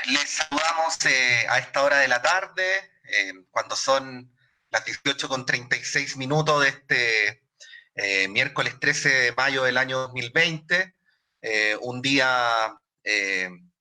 Les saludamos a esta hora de la tarde, cuando son las 18:36 de este miércoles 13 de mayo del año 2020, un día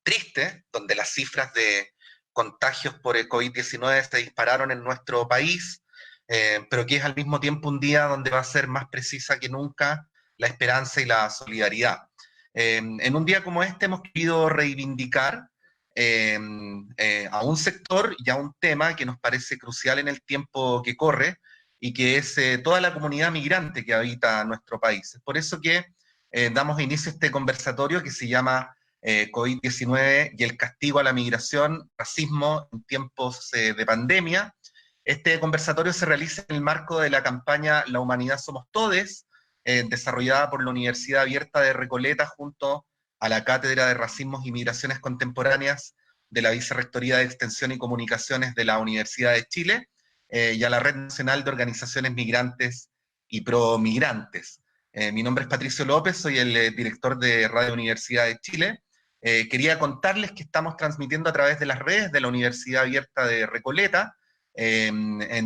triste, donde las cifras de contagios por el COVID-19 se dispararon en nuestro país, pero que es al mismo tiempo un día donde va a ser más precisa que nunca la esperanza y la solidaridad. En un día como este hemos querido reivindicar a un sector y a un tema que nos parece crucial en el tiempo que corre y que es toda la comunidad migrante que habita nuestro país. Es por eso que damos inicio a este conversatorio que se llama COVID-19 y el castigo a la migración, racismo en tiempos de pandemia. Este conversatorio se realiza en el marco de la campaña La Humanidad Somos Todes, desarrollada por la Universidad Abierta de Recoleta junto a la Cátedra de Racismos y Migraciones Contemporáneas de la Vicerrectoría de Extensión y Comunicaciones de la Universidad de Chile y a la Red Nacional de Organizaciones Migrantes y Promigrantes. Mi nombre es Patricio López, soy el director de Radio Universidad de Chile. Quería contarles que estamos transmitiendo a través de las redes de la Universidad Abierta de Recoleta,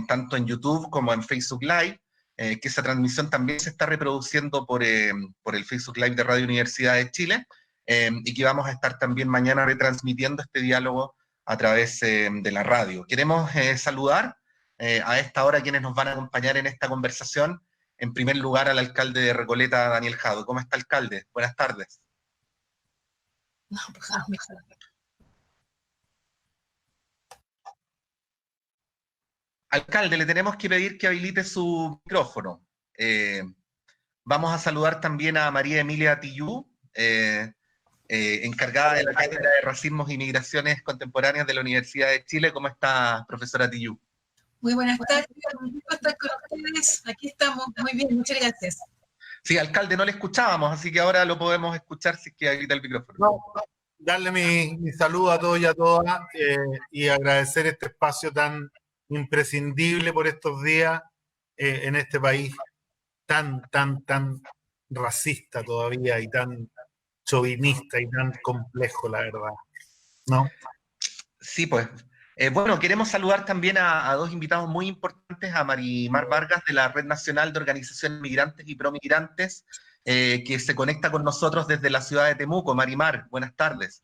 tanto en YouTube como en Facebook Live, que esa transmisión también se está reproduciendo por el Facebook Live de Radio Universidad de Chile, y que vamos a estar también mañana retransmitiendo este diálogo a través de la radio. Queremos saludar a esta hora a quienes nos van a acompañar en esta conversación. En primer lugar, al alcalde de Recoleta, Daniel Jadot. ¿Cómo está, alcalde? Buenas tardes. Alcalde, le tenemos que pedir que habilite su micrófono. Vamos a saludar también a María Emilia Tillú, encargada de la Cátedra de Racismos y Migraciones Contemporáneas de la Universidad de Chile. ¿Cómo está, profesora Tillú? Muy buenas tardes, un gusto estar con ustedes. Aquí estamos, muy bien, muchas gracias. Sí, alcalde, no le escuchábamos, así que ahora lo podemos escuchar si es que habilita el micrófono. No, darle mi saludo a todos y a todas y agradecer este espacio tan imprescindible por estos días en este país tan racista todavía y tan chauvinista y tan complejo, la verdad, ¿no? Sí, pues. Bueno, queremos saludar también a dos invitados muy importantes, a Marimar Vargas de la Red Nacional de Organizaciones Migrantes y Promigrantes, que se conecta con nosotros desde la ciudad de Temuco. Marimar, buenas tardes.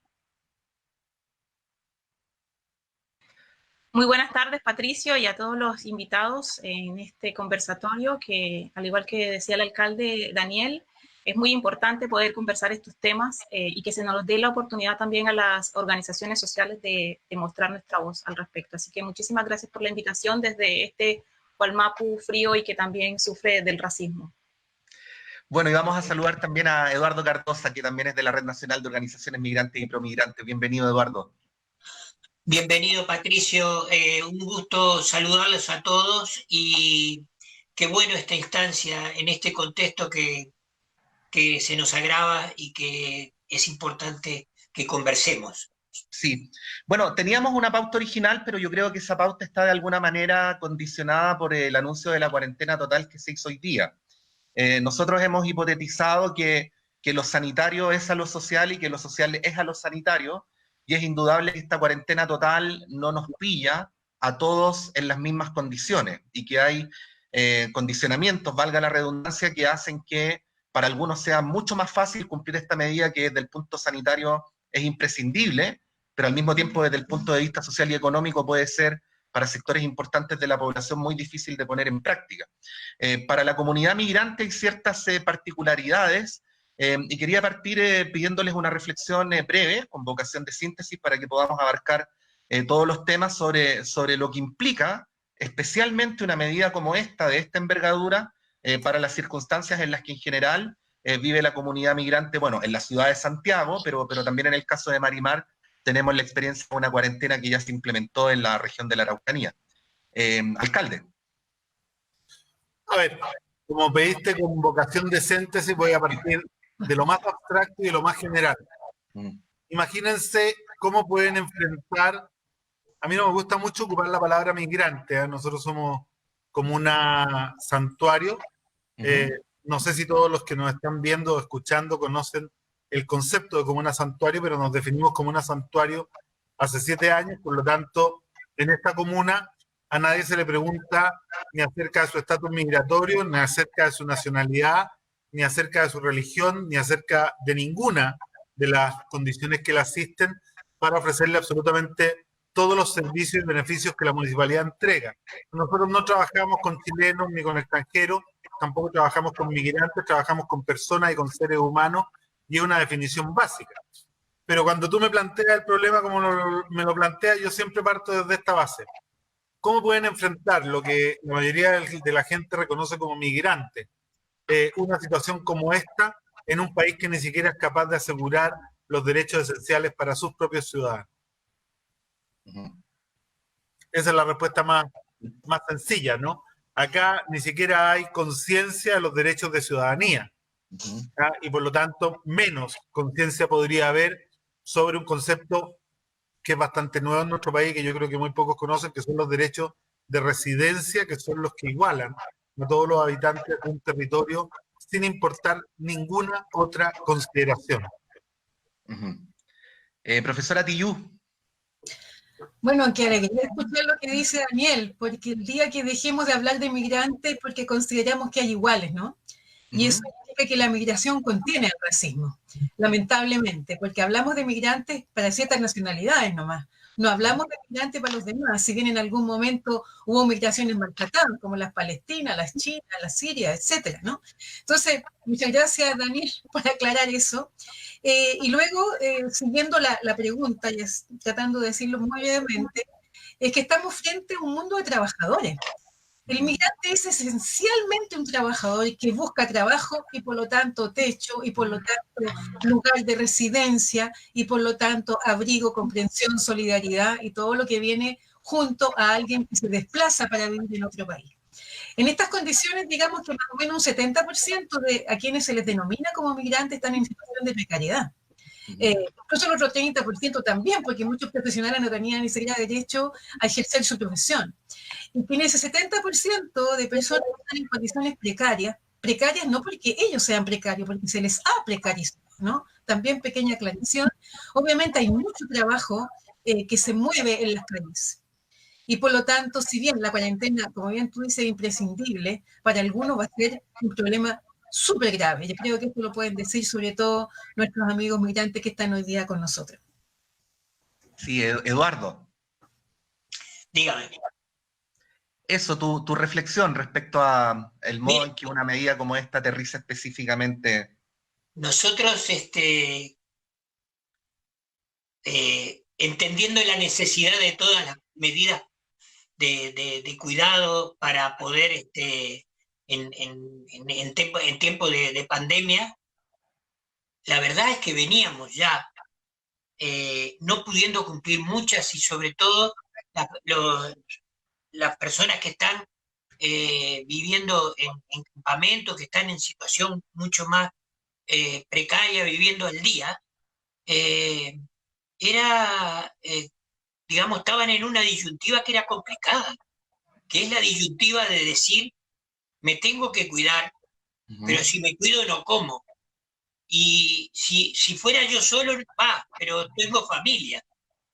Muy buenas tardes, Patricio, y a todos los invitados en este conversatorio que, al igual que decía el alcalde Daniel, es muy importante poder conversar estos temas y que se nos dé la oportunidad también a las organizaciones sociales de mostrar nuestra voz al respecto. Así que muchísimas gracias por la invitación desde este Wallmapu frío y que también sufre del racismo. Bueno, y vamos a saludar también a Eduardo Cardosa, que también es de la Red Nacional de Organizaciones Migrantes y Promigrantes. Bienvenido, Eduardo. Bienvenido, Patricio. Un gusto saludarlos a todos y qué bueno esta instancia en este contexto que se nos agrava y que es importante que conversemos. Sí. Bueno, teníamos una pauta original, pero yo creo que esa pauta está de alguna manera condicionada por el anuncio de la cuarentena total que se hizo hoy día. Nosotros hemos hipotetizado que lo sanitario es a lo social y que lo social es a lo sanitario, y es indudable que esta cuarentena total no nos pilla a todos en las mismas condiciones, y que hay condicionamientos, valga la redundancia, que hacen que para algunos sea mucho más fácil cumplir esta medida que desde el punto sanitario es imprescindible, pero al mismo tiempo desde el punto de vista social y económico puede ser para sectores importantes de la población muy difícil de poner en práctica. Para la comunidad migrante hay ciertas particularidades, y quería partir pidiéndoles una reflexión breve, con vocación de síntesis, para que podamos abarcar todos los temas sobre lo que implica especialmente una medida como esta, de esta envergadura, para las circunstancias en las que en general vive la comunidad migrante, bueno, en la ciudad de Santiago, pero también en el caso de Marimar tenemos la experiencia de una cuarentena que ya se implementó en la región de la Araucanía. Alcalde. A ver, como pediste con vocación de síntesis, voy a partir de lo más abstracto y de lo más general. Imagínense cómo pueden enfrentar, a mí no me gusta mucho ocupar la palabra migrante, ¿eh? Nosotros somos como una santuario. No sé si todos los que nos están viendo o escuchando conocen el concepto de comuna santuario, pero nos definimos como una santuario hace 7 años, por lo tanto, en esta comuna a nadie se le pregunta ni acerca de su estatus migratorio, ni acerca de su nacionalidad, ni acerca de su religión, ni acerca de ninguna de las condiciones que le asisten para ofrecerle absolutamente todos los servicios y beneficios que la municipalidad entrega. Nosotros no trabajamos con chilenos ni con extranjeros, tampoco trabajamos con migrantes, trabajamos con personas y con seres humanos, y es una definición básica. Pero cuando tú me planteas el problema como me lo planteas, yo siempre parto desde esta base. ¿Cómo pueden enfrentar lo que la mayoría de la gente reconoce como migrante? Una situación como esta en un país que ni siquiera es capaz de asegurar los derechos esenciales para sus propios ciudadanos. Esa es la respuesta más sencilla, ¿no? Acá ni siquiera hay conciencia de los derechos de ciudadanía, y por lo tanto menos conciencia podría haber sobre un concepto que es bastante nuevo en nuestro país, que yo creo que muy pocos conocen, que son los derechos de residencia, que son los que igualan a todos los habitantes de un territorio sin importar ninguna otra consideración. Profesora Tillú. Bueno, que alegría escuchar lo que dice Daniel, porque el día que dejemos de hablar de migrantes, porque consideramos que hay iguales, ¿no? Y eso significa que la migración contiene el racismo, lamentablemente, porque hablamos de migrantes para ciertas nacionalidades nomás. No hablamos de migrantes para los demás, si bien en algún momento hubo migraciones maltratadas, como las palestinas, las chinas, las sirias, etcétera, ¿no? Entonces, muchas gracias, Daniel, por aclarar eso. Y luego, siguiendo la pregunta, y tratando de decirlo muy brevemente, es que estamos frente a un mundo de trabajadores. El migrante es esencialmente un trabajador que busca trabajo y por lo tanto techo y por lo tanto lugar de residencia y por lo tanto abrigo, comprensión, solidaridad y todo lo que viene junto a alguien que se desplaza para vivir en otro país. En estas condiciones, digamos que más o menos un 70% de a quienes se les denomina como migrantes están en situación de precariedad. Incluso el otro 30% también, porque muchos profesionales no tenían ni siquiera derecho a ejercer su profesión. Y tiene ese 70% de personas que están en condiciones precarias no porque ellos sean precarios, porque se les ha precarizado, ¿no? También pequeña aclaración. Obviamente hay mucho trabajo que se mueve en las calles. Y por lo tanto, si bien la cuarentena, como bien tú dices, es imprescindible, para algunos va a ser un problema súper grave. Yo creo que esto lo pueden decir sobre todo nuestros amigos migrantes que están hoy día con nosotros. Sí, Eduardo. Dígame. Eso, tu reflexión respecto a el modo en que una medida como esta aterriza específicamente. Nosotros, entendiendo la necesidad de todas las medidas de cuidado para poder, en tiempo de pandemia, la verdad es que veníamos ya no pudiendo cumplir muchas, y sobre todo las personas que están viviendo en campamentos, que están en situación mucho más precaria, viviendo al día, digamos, estaban en una disyuntiva que era complicada, que es la disyuntiva de decir, me tengo que cuidar, pero si me cuido no como. Y si fuera yo solo, pero tengo familia.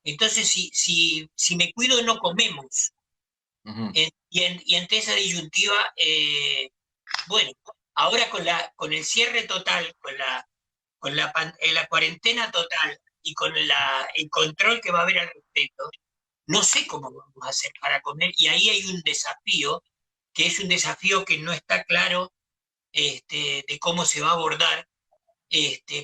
Entonces, si me cuido, no comemos. Y ante esa disyuntiva, bueno, ahora con el cierre total, con la cuarentena total y con el control que va a haber al respecto, no sé cómo vamos a hacer para comer, y ahí hay un desafío, que es un desafío que no está claro de cómo se va a abordar,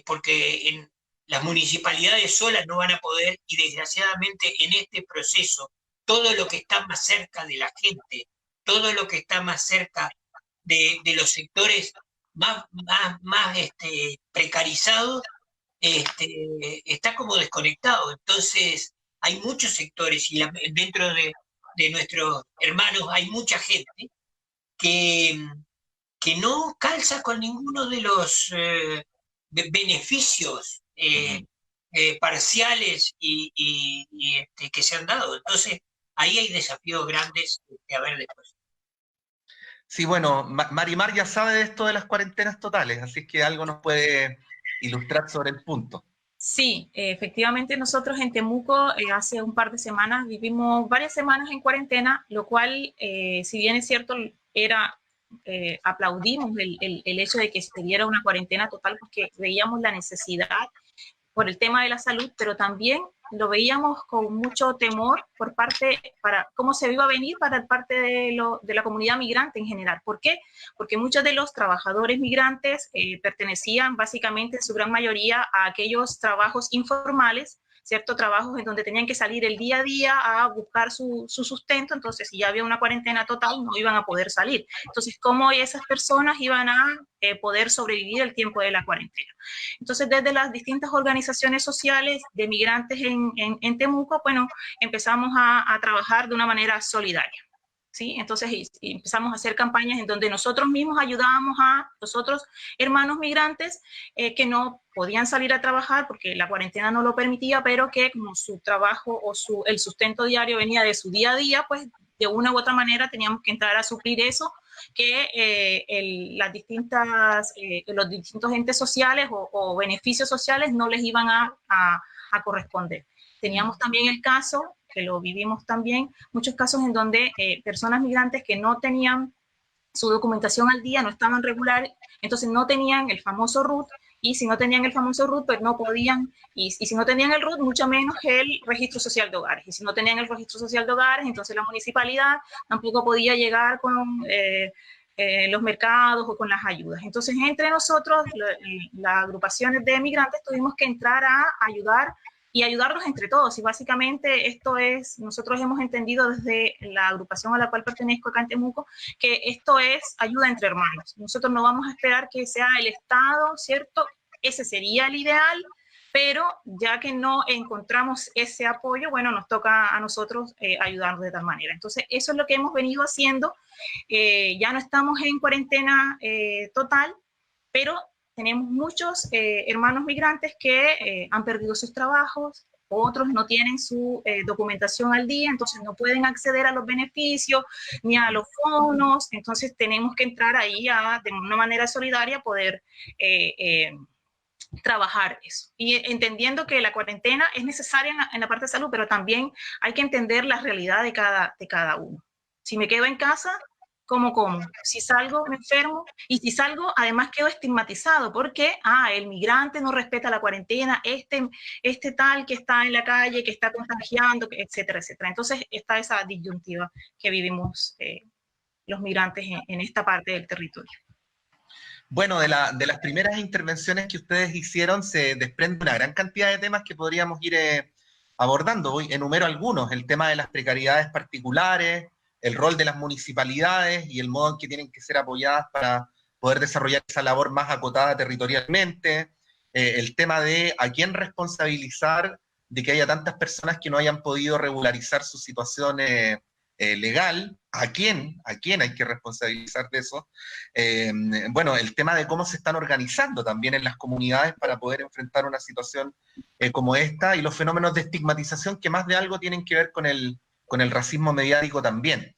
porque las municipalidades solas no van a poder, y desgraciadamente en este proceso, todo lo que está más cerca de la gente, todo lo que está más cerca de los sectores más precarizados, está como desconectado. Entonces, hay muchos sectores, y dentro de nuestros hermanos hay mucha gente que no calza con ninguno de los beneficios parciales que se han dado. Entonces, ahí hay desafíos grandes que haber después. Sí, bueno, Marimar ya sabe de esto de las cuarentenas totales, así que algo nos puede ilustrar sobre el punto. Sí, efectivamente nosotros en Temuco hace un par de semanas vivimos varias semanas en cuarentena, lo cual, si bien es cierto, aplaudimos el hecho de que se diera una cuarentena total porque veíamos la necesidad por el tema de la salud, pero también lo veíamos con mucho temor por parte, para cómo se iba a venir para parte de la comunidad migrante en general. ¿Por qué? Porque muchos de los trabajadores migrantes pertenecían básicamente en su gran mayoría a aquellos trabajos informales, ¿cierto? Trabajos en donde tenían que salir el día a día a buscar su sustento, entonces si ya había una cuarentena total no iban a poder salir. Entonces, ¿cómo esas personas iban a poder sobrevivir el tiempo de la cuarentena? Entonces, desde las distintas organizaciones sociales de migrantes en Temuco, bueno, empezamos a trabajar de una manera solidaria. ¿Sí? Entonces y empezamos a hacer campañas en donde nosotros mismos ayudábamos a los otros hermanos migrantes que no podían salir a trabajar porque la cuarentena no lo permitía, pero que como su trabajo o el sustento diario venía de su día a día, pues de una u otra manera teníamos que entrar a suplir eso que los distintos entes sociales o beneficios sociales no les iban a corresponder. Teníamos también el caso, que lo vivimos también, muchos casos en donde personas migrantes que no tenían su documentación al día, no estaban regulares, entonces no tenían el famoso RUT, y si no tenían el famoso RUT, pues no podían, y si no tenían el RUT, mucho menos el registro social de hogares, y si no tenían el registro social de hogares, entonces la municipalidad tampoco podía llegar con los mercados o con las ayudas. Entonces, entre nosotros, las agrupaciones de migrantes, tuvimos que entrar a ayudar y ayudarnos entre todos. Y básicamente esto es, nosotros hemos entendido desde la agrupación a la cual pertenezco acá en Temuco, que esto es ayuda entre hermanos. Nosotros no vamos a esperar que sea el Estado, ¿cierto? Ese sería el ideal, pero ya que no encontramos ese apoyo, bueno, nos toca a nosotros ayudarnos de tal manera. Entonces, eso es lo que hemos venido haciendo. Ya no estamos en cuarentena total, pero tenemos muchos hermanos migrantes que han perdido sus trabajos, otros no tienen su documentación al día, entonces no pueden acceder a los beneficios ni a los fondos, entonces tenemos que entrar ahí de una manera solidaria poder trabajar eso. Y entendiendo que la cuarentena es necesaria en la parte de salud, pero también hay que entender la realidad de cada uno. Si me quedo en casa, ¿cómo como? Si salgo, me enfermo, y si salgo, además quedo estigmatizado, porque, el migrante no respeta la cuarentena, este tal que está en la calle, que está contagiando, etcétera, etcétera. Entonces, está esa disyuntiva que vivimos los migrantes en esta parte del territorio. Bueno, de las primeras intervenciones que ustedes hicieron se desprende una gran cantidad de temas que podríamos ir abordando. Hoy enumero algunos: el tema de las precariedades particulares, el rol de las municipalidades y el modo en que tienen que ser apoyadas para poder desarrollar esa labor más acotada territorialmente, el tema de a quién responsabilizar de que haya tantas personas que no hayan podido regularizar su situación legal, ¿a quién hay que responsabilizar de eso? Bueno, el tema de cómo se están organizando también en las comunidades para poder enfrentar una situación como esta, y los fenómenos de estigmatización que más de algo tienen que ver con el racismo mediático también.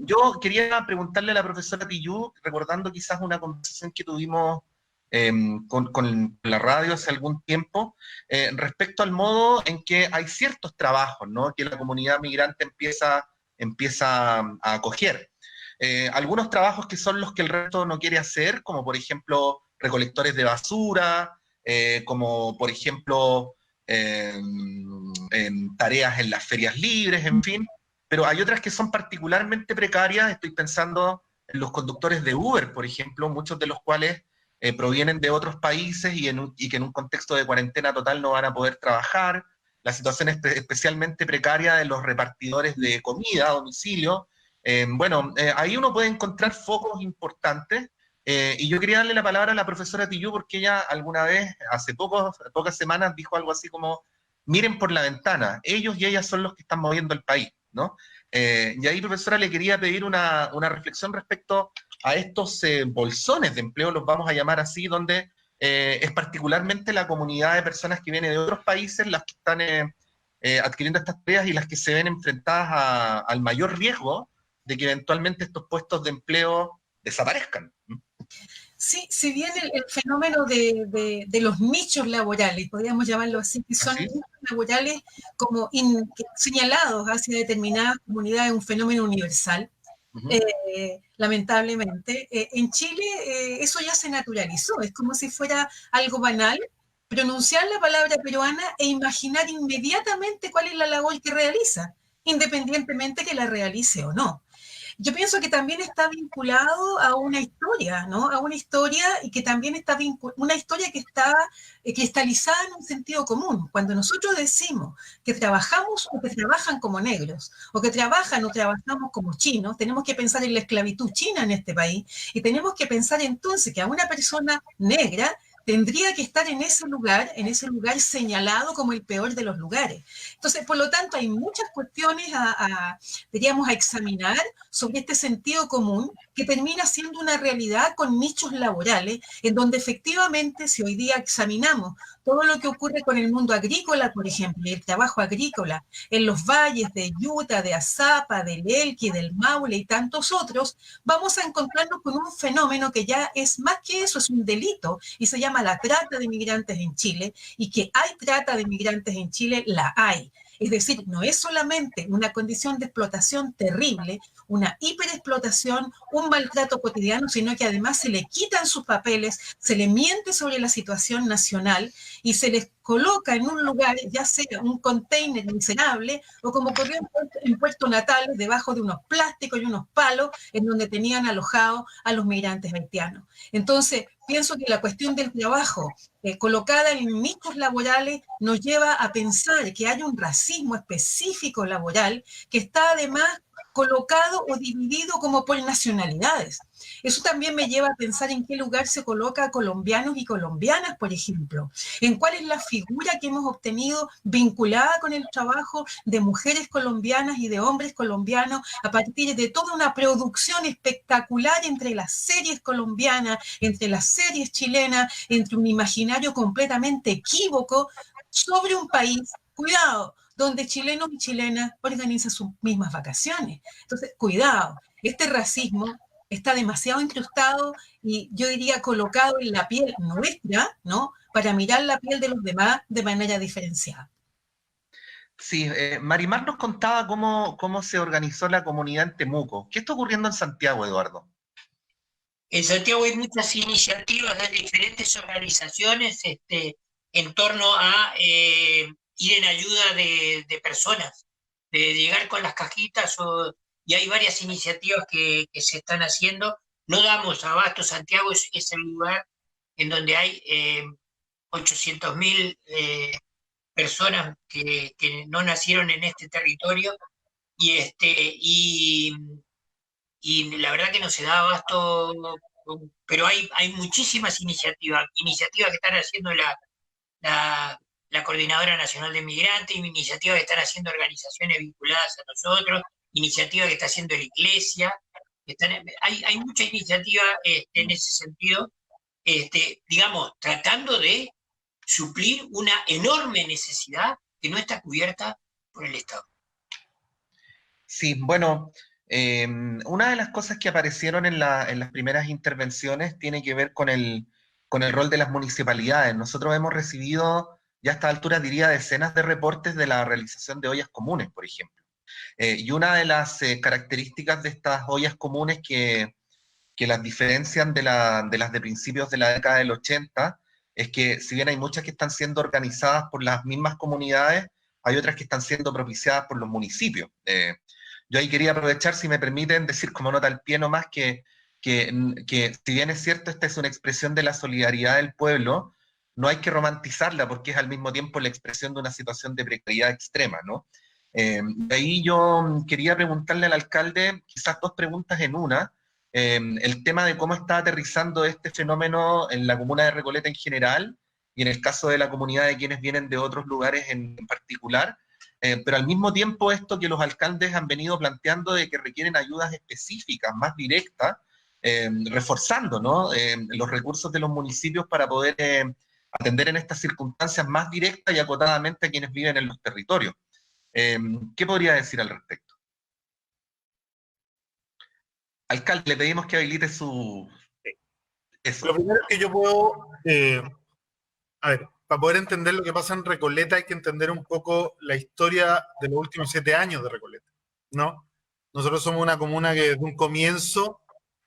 Yo quería preguntarle a la profesora Tillú, recordando quizás una conversación que tuvimos con la radio hace algún tiempo, respecto al modo en que hay ciertos trabajos, ¿no?, que la comunidad migrante empieza a acoger. Algunos trabajos que son los que el resto no quiere hacer, como por ejemplo recolectores de basura, como por ejemplo tareas en las ferias libres, en fin, pero hay otras que son particularmente precarias. Estoy pensando en los conductores de Uber, por ejemplo, muchos de los cuales provienen de otros países y que en un contexto de cuarentena total no van a poder trabajar. La situación es especialmente precaria de los repartidores de comida a domicilio. Ahí uno puede encontrar focos importantes, y yo quería darle la palabra a la profesora Tillú porque ella alguna vez, hace pocas semanas, dijo algo así como: miren por la ventana, ellos y ellas son los que están moviendo el país, ¿no? Y ahí, profesora, le quería pedir una reflexión respecto a estos bolsones de empleo, los vamos a llamar así, donde es particularmente la comunidad de personas que vienen de otros países las que están adquiriendo estas tareas y las que se ven enfrentadas al mayor riesgo de que eventualmente estos puestos de empleo desaparezcan. Sí, si bien el fenómeno de los nichos laborales, podríamos llamarlo así, que son nichos laborales como señalados hacia determinadas comunidades, un fenómeno universal, lamentablemente. En Chile eso ya se naturalizó, es como si fuera algo banal pronunciar la palabra peruana e imaginar inmediatamente cuál es la labor que realiza, independientemente que la realice o no. Yo pienso que también está vinculado a una historia, ¿no? A una historia y que también está una historia que está cristalizada en un sentido común. Cuando nosotros decimos que trabajamos o que trabajan como negros, o que trabajan o trabajamos como chinos, tenemos que pensar en la esclavitud china en este país y tenemos que pensar entonces que a una persona negra tendría que estar en ese lugar señalado como el peor de los lugares. Entonces, por lo tanto, hay muchas cuestiones diríamos, a examinar sobre este sentido común que termina siendo una realidad con nichos laborales, en donde efectivamente, si hoy día examinamos todo lo que ocurre con el mundo agrícola, por ejemplo, y el trabajo agrícola en los valles de Utah, de Azapa, del Elqui, del Maule y tantos otros, vamos a encontrarnos con un fenómeno que ya es más que eso, es un delito, y se llama la trata de migrantes en Chile, y que hay trata de migrantes en Chile, la hay. Es decir, no es solamente una condición de explotación terrible, una hiperexplotación, un maltrato cotidiano, sino que además se le quitan sus papeles, se le miente sobre la situación nacional y se les coloca en un lugar, ya sea un container miserable o como ocurrió en Puerto Natales, debajo de unos plásticos y unos palos en donde tenían alojados a los migrantes haitianos. Entonces, pienso que la cuestión del trabajo colocada en nichos laborales nos lleva a pensar que hay un racismo específico laboral que está además colocado o dividido como por nacionalidades. Eso también me lleva a pensar en qué lugar se coloca a colombianos y colombianas, por ejemplo, en cuál es la figura que hemos obtenido vinculada con el trabajo de mujeres colombianas y de hombres colombianos a partir de toda una producción espectacular entre las series colombianas, entre las series chilenas, entre un imaginario completamente equívoco sobre un país, cuidado, donde chilenos y chilenas organizan sus mismas vacaciones. Entonces, cuidado, este racismo está demasiado incrustado y yo diría colocado en la piel nuestra, ¿no? Para mirar la piel de los demás de manera diferenciada. Sí, Marimar nos contaba cómo se organizó la comunidad en Temuco. ¿Qué está ocurriendo en Santiago, Eduardo? En Santiago hay muchas iniciativas de diferentes organizaciones en torno a ir en ayuda de personas, de llegar con las cajitas, y hay varias iniciativas que se están haciendo. No damos abasto. Santiago es el lugar en donde hay 800.000 personas que no nacieron en este territorio y y la verdad que no se da abasto, pero hay muchísimas iniciativas que están haciendo la, la Coordinadora Nacional de Migrantes, iniciativas que están haciendo organizaciones vinculadas a nosotros, iniciativas que está haciendo la Iglesia, hay mucha iniciativa en ese sentido, digamos, tratando de suplir una enorme necesidad que no está cubierta por el Estado. Sí, bueno, una de las cosas que aparecieron en las primeras intervenciones tiene que ver con el rol de las municipalidades. Nosotros hemos recibido, ya a esta altura diría, decenas de reportes de la realización de ollas comunes, por ejemplo. Y una de las características de estas ollas comunes que las diferencian de las de principios de la década del 80 es que si bien hay muchas que están siendo organizadas por las mismas comunidades, hay otras que están siendo propiciadas por los municipios. Yo ahí quería aprovechar, si me permiten, decir como nota al pie nomás que si bien es cierto, esta es una expresión de la solidaridad del pueblo, no hay que romantizarla porque es al mismo tiempo la expresión de una situación de precariedad extrema, ¿no? Ahí yo quería preguntarle al alcalde, quizás dos preguntas en una, el tema de cómo está aterrizando este fenómeno en la comuna de Recoleta en general y en el caso de la comunidad de quienes vienen de otros lugares en particular, pero al mismo tiempo esto que los alcaldes han venido planteando de que requieren ayudas específicas, más directas, reforzando, ¿no? Los recursos de los municipios para poder atender en estas circunstancias más directas y acotadamente a quienes viven en los territorios. ¿Qué podría decir al respecto? Alcalde, le pedimos que habilite su... Lo primero es que yo puedo, a ver, para poder entender lo que pasa en Recoleta hay que entender un poco la historia de los últimos 7 años de Recoleta, ¿no? Nosotros somos una comuna que desde un comienzo,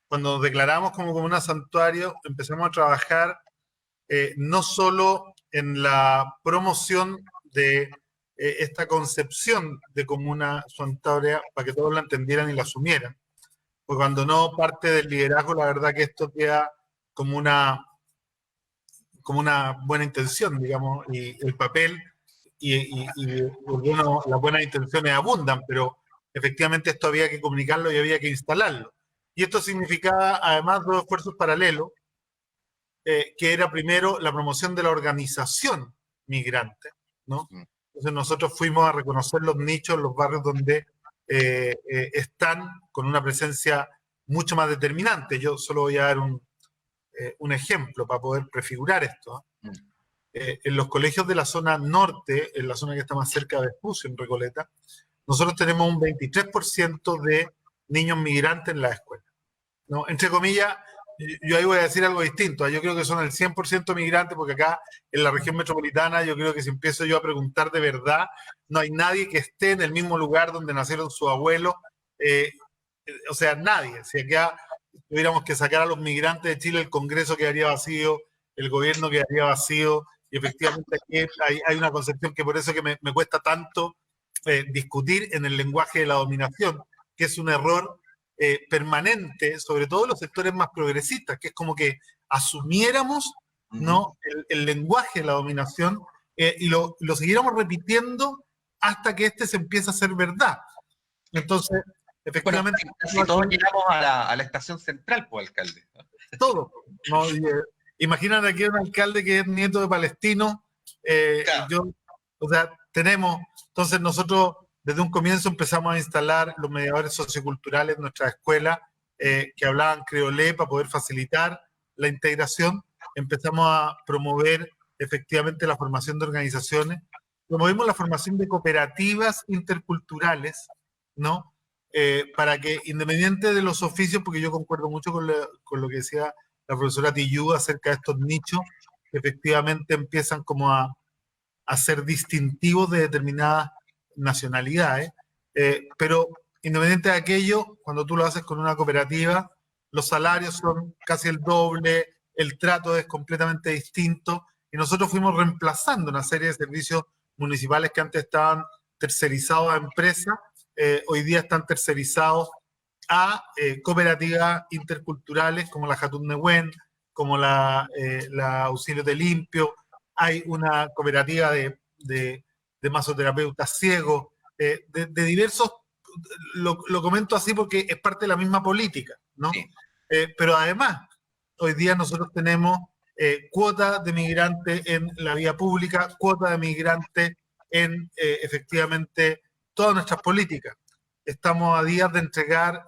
cuando nos declaramos como comuna santuario, empezamos a trabajar no solo en la promoción de esta concepción de comuna santuaria para que todos la entendieran y la asumieran, pues cuando no parte del liderazgo, la verdad que esto queda como una buena intención, digamos, y el papel bueno, las buenas intenciones abundan, pero efectivamente esto había que comunicarlo y había que instalarlo. Y esto significaba además dos esfuerzos paralelos, que era primero la promoción de la organización migrante, ¿no? Entonces nosotros fuimos a reconocer los nichos, los barrios donde están con una presencia mucho más determinante. Yo solo voy a dar un ejemplo para poder prefigurar esto. En los colegios de la zona norte, en la zona que está más cerca de Espucio, en Recoleta, nosotros tenemos un 23% de niños migrantes en la escuela, ¿no? Entre comillas, yo ahí voy a decir algo distinto. Yo creo que son el 100% migrantes, porque acá en la región metropolitana yo creo que si empiezo yo a preguntar de verdad, no hay nadie que esté en el mismo lugar donde nacieron sus abuelos. O sea, nadie. Si acá tuviéramos que sacar a los migrantes de Chile, el Congreso quedaría vacío, el gobierno quedaría vacío, y efectivamente aquí hay una concepción que por eso que me cuesta tanto discutir en el lenguaje de la dominación, que es un error permanente, sobre todo en los sectores más progresistas, que es como que asumiéramos, ¿no?, el lenguaje de la dominación y lo siguiéramos repitiendo hasta que este se empiece a hacer verdad. Entonces, efectivamente... Bueno, si todos llegamos a la estación central, pues, alcalde. Todo, ¿no? Imagínate aquí un alcalde que es nieto de palestino. Claro. O sea, entonces nosotros desde un comienzo empezamos a instalar los mediadores socioculturales en nuestra escuela, que hablaban creolé para poder facilitar la integración. Empezamos a promover efectivamente la formación de organizaciones. Promovimos la formación de cooperativas interculturales, ¿no? Para que, independiente de los oficios, porque yo concuerdo mucho con lo que decía la profesora Tillú acerca de estos nichos, que efectivamente empiezan como a ser distintivos de determinadas nacionalidades, pero independiente de aquello, cuando tú lo haces con una cooperativa, los salarios son casi el doble, el trato es completamente distinto, y nosotros fuimos reemplazando una serie de servicios municipales que antes estaban tercerizados a empresas, hoy día están tercerizados a cooperativas interculturales como la Jatún Nehuen, como la Auxilio de Limpio. Hay una cooperativa de masoterapeutas ciegos, de diversos, lo comento así porque es parte de la misma política, ¿no? Sí. Pero además, hoy día nosotros tenemos cuotas de migrantes en la vía pública, cuotas de migrantes en efectivamente todas nuestras políticas. Estamos a días de entregar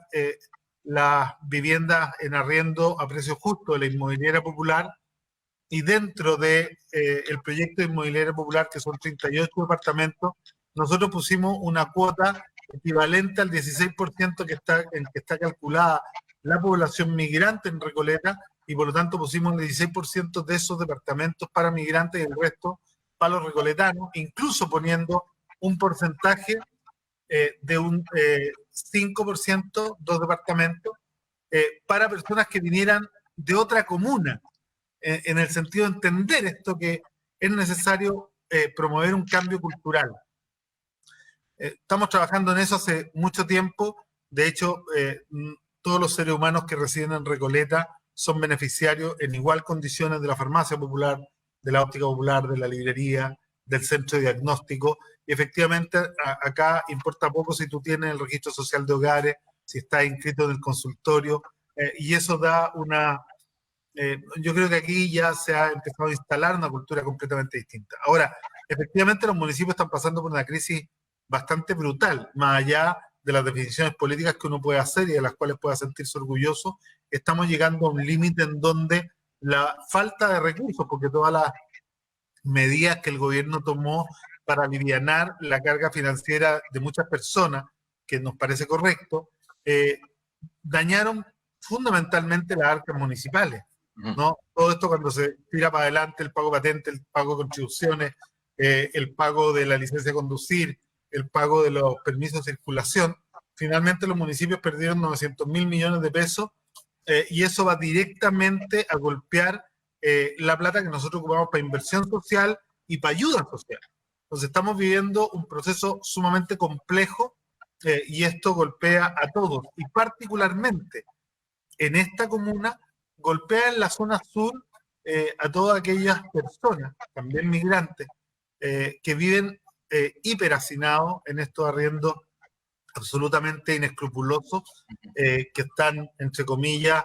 las viviendas en arriendo a precio justo de la inmobiliaria popular, y dentro de el proyecto de inmobiliaria popular, que son 38 departamentos, nosotros pusimos una cuota equivalente al 16% que está calculada la población migrante en Recoleta, y por lo tanto pusimos el 16% de esos departamentos para migrantes y el resto para los recoletanos, incluso poniendo un porcentaje de un 5%, 2 departamentos, para personas que vinieran de otra comuna, en el sentido de entender esto, que es necesario promover un cambio cultural. Estamos trabajando en eso hace mucho tiempo. De hecho, todos los seres humanos que residen en Recoleta son beneficiarios en igual condiciones de la farmacia popular, de la óptica popular, de la librería, del centro de diagnóstico. Y efectivamente, acá importa poco si tú tienes el registro social de hogares, si estás inscrito en el consultorio, y eso da una... yo creo que aquí ya se ha empezado a instalar una cultura completamente distinta. Ahora, efectivamente los municipios están pasando por una crisis bastante brutal, más allá de las definiciones políticas que uno puede hacer y de las cuales pueda sentirse orgulloso. Estamos llegando a un límite en donde la falta de recursos, porque todas las medidas que el gobierno tomó para alivianar la carga financiera de muchas personas, que nos parece correcto, dañaron fundamentalmente las arcas municipales. ¿no? Todo esto cuando se tira para adelante, el pago patente, el pago de contribuciones, el pago de la licencia de conducir, el pago de los permisos de circulación, finalmente los municipios perdieron 900.000 millones de pesos, y eso va directamente a golpear la plata que nosotros ocupamos para inversión social y para ayuda social. Entonces estamos viviendo un proceso sumamente complejo, y esto golpea a todos, y particularmente en esta comuna golpea en la zona sur a todas aquellas personas, también migrantes, que viven hiperhacinados en estos arriendos absolutamente inescrupulosos, que están, entre comillas,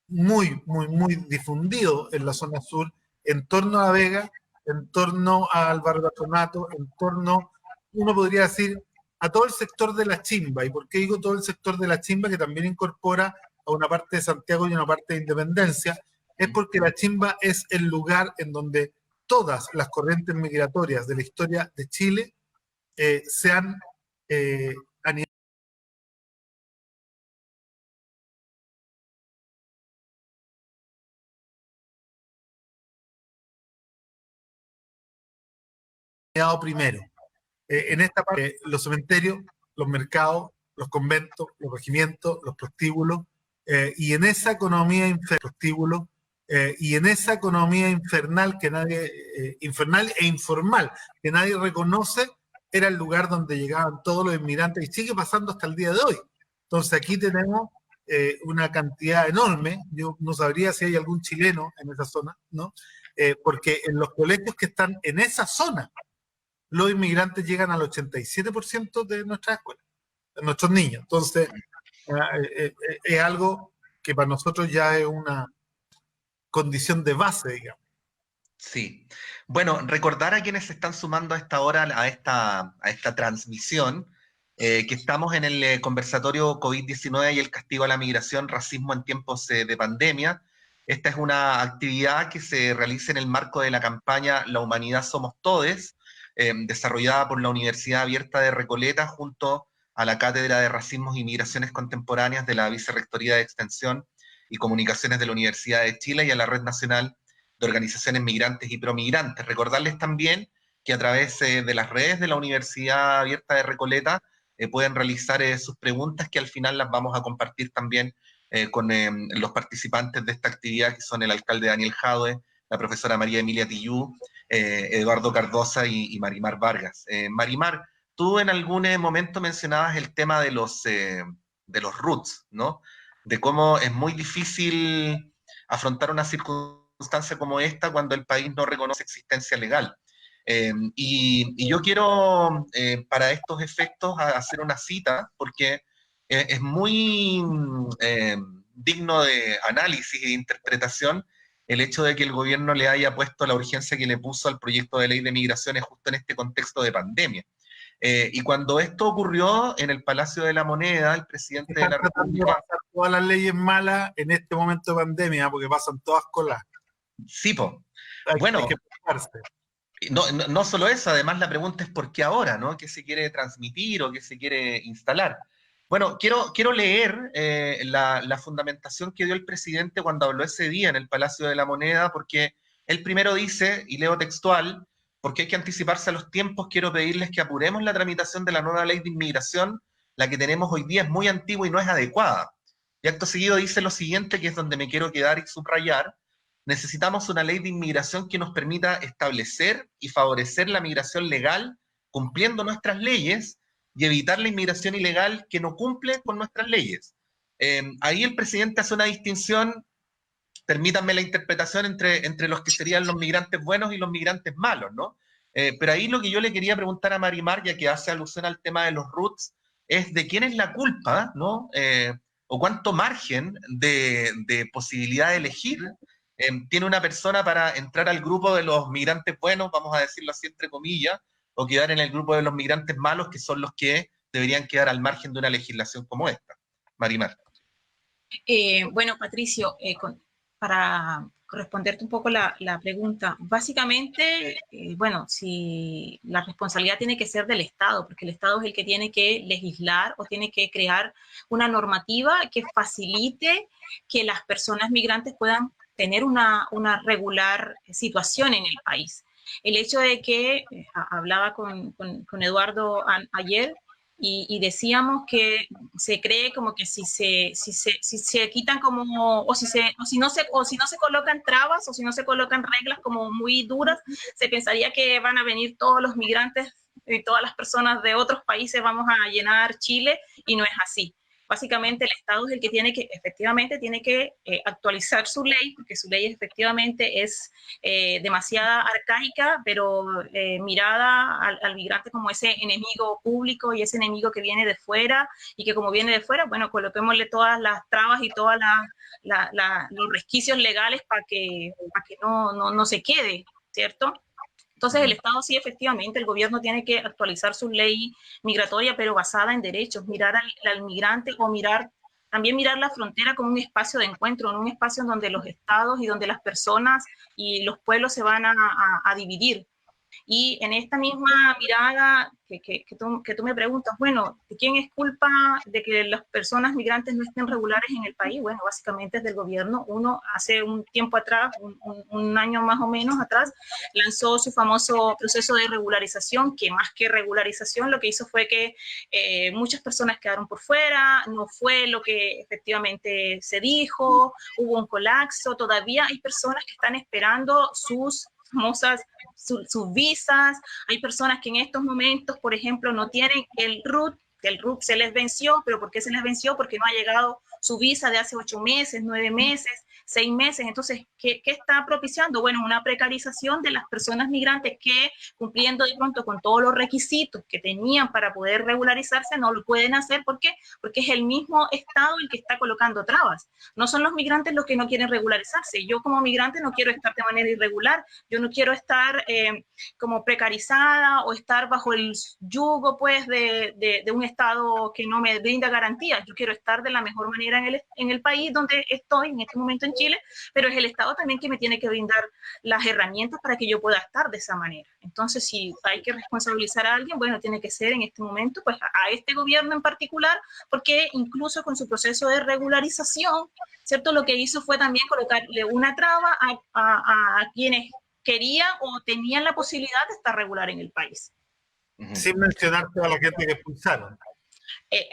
muy, muy, muy difundidos en la zona sur, en torno a La Vega, en torno al barrio Patronato, en torno, uno podría decir, a todo el sector de La Chimba. ¿Y por qué digo todo el sector de La Chimba, que también incorpora a una parte de Santiago y una parte de Independencia? Es porque La Chimba es el lugar en donde todas las corrientes migratorias de la historia de Chile se han aniñado primero. En esta parte, los cementerios, los mercados, los conventos, los regimientos, los prostíbulos, y en esa economía infernal que nadie, infernal e informal, que nadie reconoce, era el lugar donde llegaban todos los inmigrantes, y sigue pasando hasta el día de hoy. Entonces aquí tenemos una cantidad enorme, yo no sabría si hay algún chileno en esa zona, ¿no? Porque en los colegios que están en esa zona, los inmigrantes llegan al 87% de nuestras escuelas, de nuestros niños. Entonces, es algo que para nosotros ya es una condición de base, digamos. Sí. Bueno, recordar a quienes se están sumando a esta hora, a esta transmisión, que estamos en el conversatorio COVID-19 y el castigo a la migración, racismo en tiempos de pandemia. Esta es una actividad que se realiza en el marco de la campaña La Humanidad Somos Todes, desarrollada por la Universidad Abierta de Recoleta junto a la Cátedra de Racismos y Migraciones Contemporáneas de la Vicerrectoría de Extensión y Comunicaciones de la Universidad de Chile y a la Red Nacional de Organizaciones Migrantes y Promigrantes. Recordarles también que a través de las redes de la Universidad Abierta de Recoleta pueden realizar sus preguntas, que al final las vamos a compartir también con los participantes de esta actividad, que son el alcalde Daniel Jadue, la profesora María Emilia Tillú, Eduardo Cardosa y Marimar Vargas. Marimar, tú en algún momento mencionabas el tema de los RUTs, ¿no? De cómo es muy difícil afrontar una circunstancia como esta cuando el país no reconoce existencia legal. Y yo quiero, para estos efectos, hacer una cita, porque es muy digno de análisis e interpretación el hecho de que el gobierno le haya puesto la urgencia que le puso al proyecto de ley de migraciones justo en este contexto de pandemia. Y cuando esto ocurrió en el Palacio de la Moneda, el presidente de la República... pasar todas las leyes malas en este momento de pandemia, porque pasan todas colas. Sí, po. Bueno, hay que no solo eso, además la pregunta es ¿por qué ahora, no? ¿Qué se quiere transmitir o qué se quiere instalar? Bueno, quiero leer la fundamentación que dio el presidente cuando habló ese día en el Palacio de la Moneda, porque él primero dice, y leo textual, porque hay que anticiparse a los tiempos, quiero pedirles que apuremos la tramitación de la nueva ley de inmigración, la que tenemos hoy día es muy antigua y no es adecuada. Y acto seguido dice lo siguiente, que es donde me quiero quedar y subrayar: necesitamos una ley de inmigración que nos permita establecer y favorecer la migración legal, cumpliendo nuestras leyes, y evitar la inmigración ilegal que no cumple con nuestras leyes. Ahí el presidente hace una distinción, permítanme la interpretación, entre los que serían los migrantes buenos y los migrantes malos, ¿no? Pero ahí lo que yo le quería preguntar a Marimar, ya que hace alusión al tema de los RUTs, es de quién es la culpa, ¿no? O cuánto margen de posibilidad de elegir tiene una persona para entrar al grupo de los migrantes buenos, vamos a decirlo así entre comillas, o quedar en el grupo de los migrantes malos, que son los que deberían quedar al margen de una legislación como esta. Marimar. Bueno, Patricio, para responderte un poco la pregunta. Básicamente, bueno, si la responsabilidad tiene que ser del Estado, porque el Estado es el que tiene que legislar o tiene que crear una normativa que facilite que las personas migrantes puedan tener una regular situación en el país. El hecho de que, hablaba con Eduardo ayer, y decíamos que se cree como que si se quitan como, o si no se colocan trabas, o si no se colocan reglas como muy duras, se pensaría que van a venir todos los migrantes y todas las personas de otros países, vamos a llenar Chile, y no es así. Básicamente el Estado es el que efectivamente tiene que actualizar su ley, porque su ley efectivamente es demasiado arcaica, pero mirada al migrante como ese enemigo público y ese enemigo que viene de fuera, y que como viene de fuera, bueno, coloquémosle todas las trabas y todos los resquicios legales para que no se quede, ¿cierto? Entonces el Estado sí, efectivamente, el gobierno tiene que actualizar su ley migratoria, pero basada en derechos, mirar al migrante, o también mirar la frontera como un espacio de encuentro, en un espacio en donde los estados y donde las personas y los pueblos se van a dividir. Y en esta misma mirada que tú me preguntas, bueno, ¿de quién es culpa de que las personas migrantes no estén regulares en el país? Bueno, básicamente es del gobierno. Uno hace un tiempo atrás, un año más o menos atrás, lanzó su famoso proceso de regularización, que más que regularización lo que hizo fue que muchas personas quedaron por fuera, no fue lo que efectivamente se dijo, hubo un colapso, todavía hay personas que están esperando sus famosas sus visas, hay personas que en estos momentos, por ejemplo, no tienen el RUT, que el RUT se les venció, pero ¿por qué se les venció? Porque no ha llegado su visa de hace 8 meses, 9 meses, 6 meses. Entonces, ¿qué está propiciando? Bueno, una precarización de las personas migrantes que, cumpliendo de pronto con todos los requisitos que tenían para poder regularizarse, no lo pueden hacer. ¿Por qué? Porque es el mismo Estado el que está colocando trabas. No son los migrantes los que no quieren regularizarse. Yo como migrante no quiero estar de manera irregular, yo no quiero estar como precarizada o estar bajo el yugo pues de un Estado que no me brinda garantías. Yo quiero estar de la mejor manera en el país donde estoy, en este momento en Chile, pero es el Estado también que me tiene que brindar las herramientas para que yo pueda estar de esa manera. Entonces, si hay que responsabilizar a alguien, bueno, tiene que ser en este momento pues a este gobierno en particular, porque incluso con su proceso de regularización, ¿cierto? Lo que hizo fue también colocarle una traba a quienes querían o tenían la posibilidad de estar regular en el país. Sin mencionar toda la gente que expulsaron.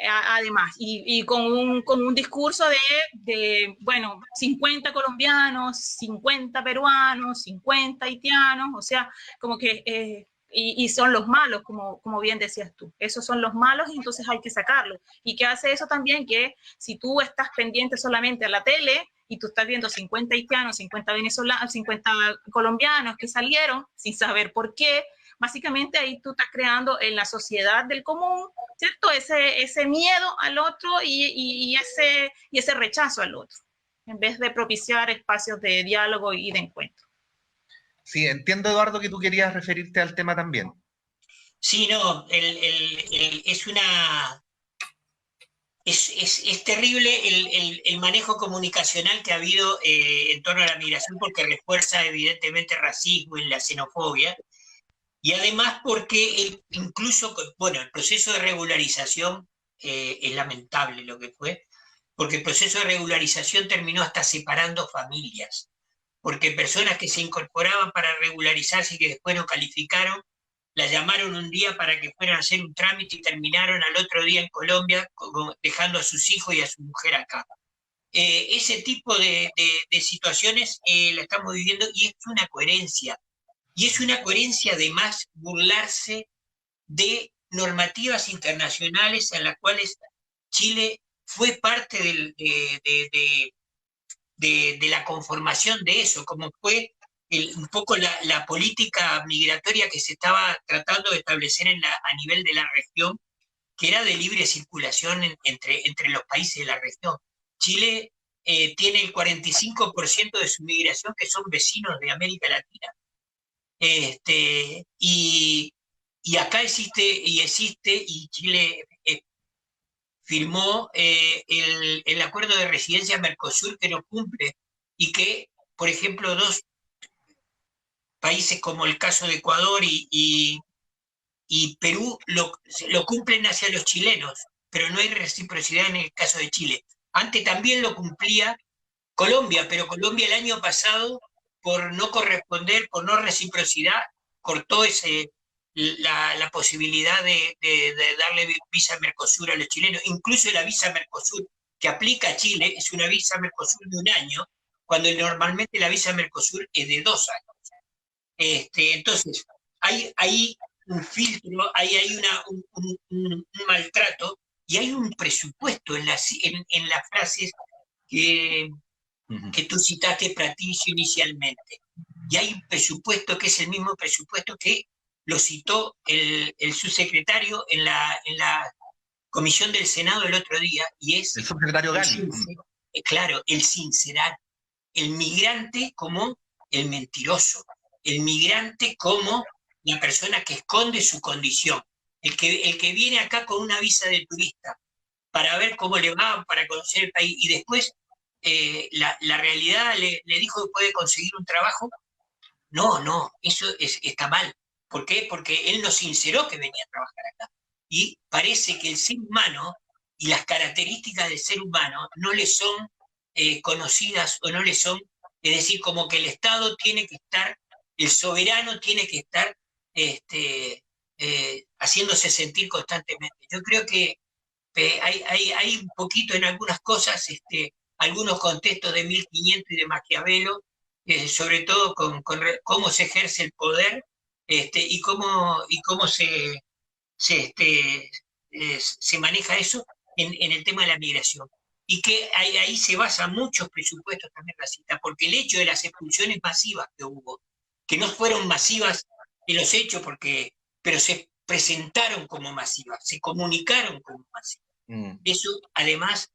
Además, y con un discurso de, bueno, 50 colombianos, 50 peruanos, 50 haitianos, o sea, como que, y son los malos, como bien decías tú, esos son los malos y entonces hay que sacarlos. ¿Y qué hace eso también? Que si tú estás pendiente solamente a la tele y tú estás viendo 50 haitianos, 50 venezolanos, 50 colombianos que salieron sin saber por qué, básicamente ahí tú estás creando en la sociedad del común, ¿cierto? Ese miedo al otro y ese rechazo al otro, en vez de propiciar espacios de diálogo y de encuentro. Sí, entiendo, Eduardo, que tú querías referirte al tema también. Sí, no, es terrible el manejo comunicacional que ha habido en torno a la migración, porque refuerza evidentemente el racismo y la xenofobia. Y además porque incluso, bueno, el proceso de regularización es lamentable lo que fue, porque el proceso de regularización terminó hasta separando familias, porque personas que se incorporaban para regularizarse y que después no calificaron, la llamaron un día para que fueran a hacer un trámite y terminaron al otro día en Colombia dejando a sus hijos y a su mujer acá. Ese tipo de situaciones la estamos viviendo y es una coherencia. Y es una coherencia además burlarse de normativas internacionales en las cuales Chile fue parte de la conformación de eso, como fue un poco la política migratoria que se estaba tratando de establecer a nivel de la región, que era de libre circulación entre los países de la región. Chile tiene el 45% de su migración que son vecinos de América Latina. Y acá existe, y Chile firmó el acuerdo de residencia Mercosur que no cumple y que por ejemplo, dos países como el caso de Ecuador y Perú lo cumplen hacia los chilenos, pero no hay reciprocidad en el caso de Chile. Antes también lo cumplía Colombia, pero Colombia el año pasado, por no corresponder, por no reciprocidad, cortó la posibilidad de darle visa Mercosur a los chilenos. Incluso la visa Mercosur que aplica a Chile es una visa Mercosur de 1 año, cuando normalmente la visa Mercosur es de 2 años. Entonces, hay un filtro, hay un maltrato, y hay un presupuesto en las frases que tú citaste, Patricio, inicialmente. Y hay un presupuesto que es el mismo presupuesto que lo citó el subsecretario en la comisión del Senado el otro día, y es... El subsecretario Gali. Claro, el sincerar. El migrante como el mentiroso. El migrante como la persona que esconde su condición. El que viene acá con una visa de turista para ver cómo le va, para conocer el país, y después la realidad le dijo que puede conseguir un trabajo. No, eso está mal. ¿Por qué? Porque él no sinceró que venía a trabajar acá. Y parece que el ser humano y las características del ser humano no le son conocidas, o no le son, es decir, como que el Estado tiene que estar, el soberano tiene que estar haciéndose sentir constantemente. Yo creo que hay un poquito en algunas cosas, algunos contextos de 1500 y de Maquiavelo, sobre todo con cómo se ejerce el poder, y cómo se maneja eso en el tema de la migración. Y que ahí se basan muchos presupuestos también racistas, porque el hecho de las expulsiones masivas que hubo, que no fueron masivas en los hechos, pero se presentaron como masivas, se comunicaron como masivas. Eso además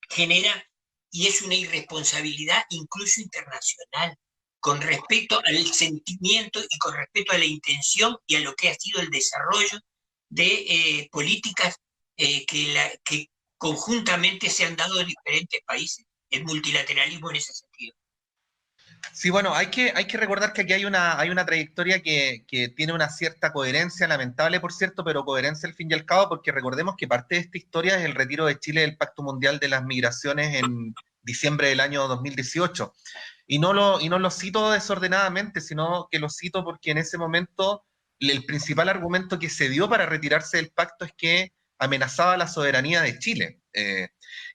genera, y es una irresponsabilidad incluso internacional, con respecto al sentimiento y con respecto a la intención y a lo que ha sido el desarrollo de políticas que conjuntamente se han dado en diferentes países, el multilateralismo en ese sentido. Sí, bueno, hay que recordar que aquí hay una trayectoria que tiene una cierta coherencia, lamentable por cierto, pero coherencia al fin y al cabo, porque recordemos que parte de esta historia es el retiro de Chile del Pacto Mundial de las Migraciones en diciembre del año 2018. Y no lo cito desordenadamente, sino que lo cito porque en ese momento el principal argumento que se dio para retirarse del pacto es que amenazaba la soberanía de Chile.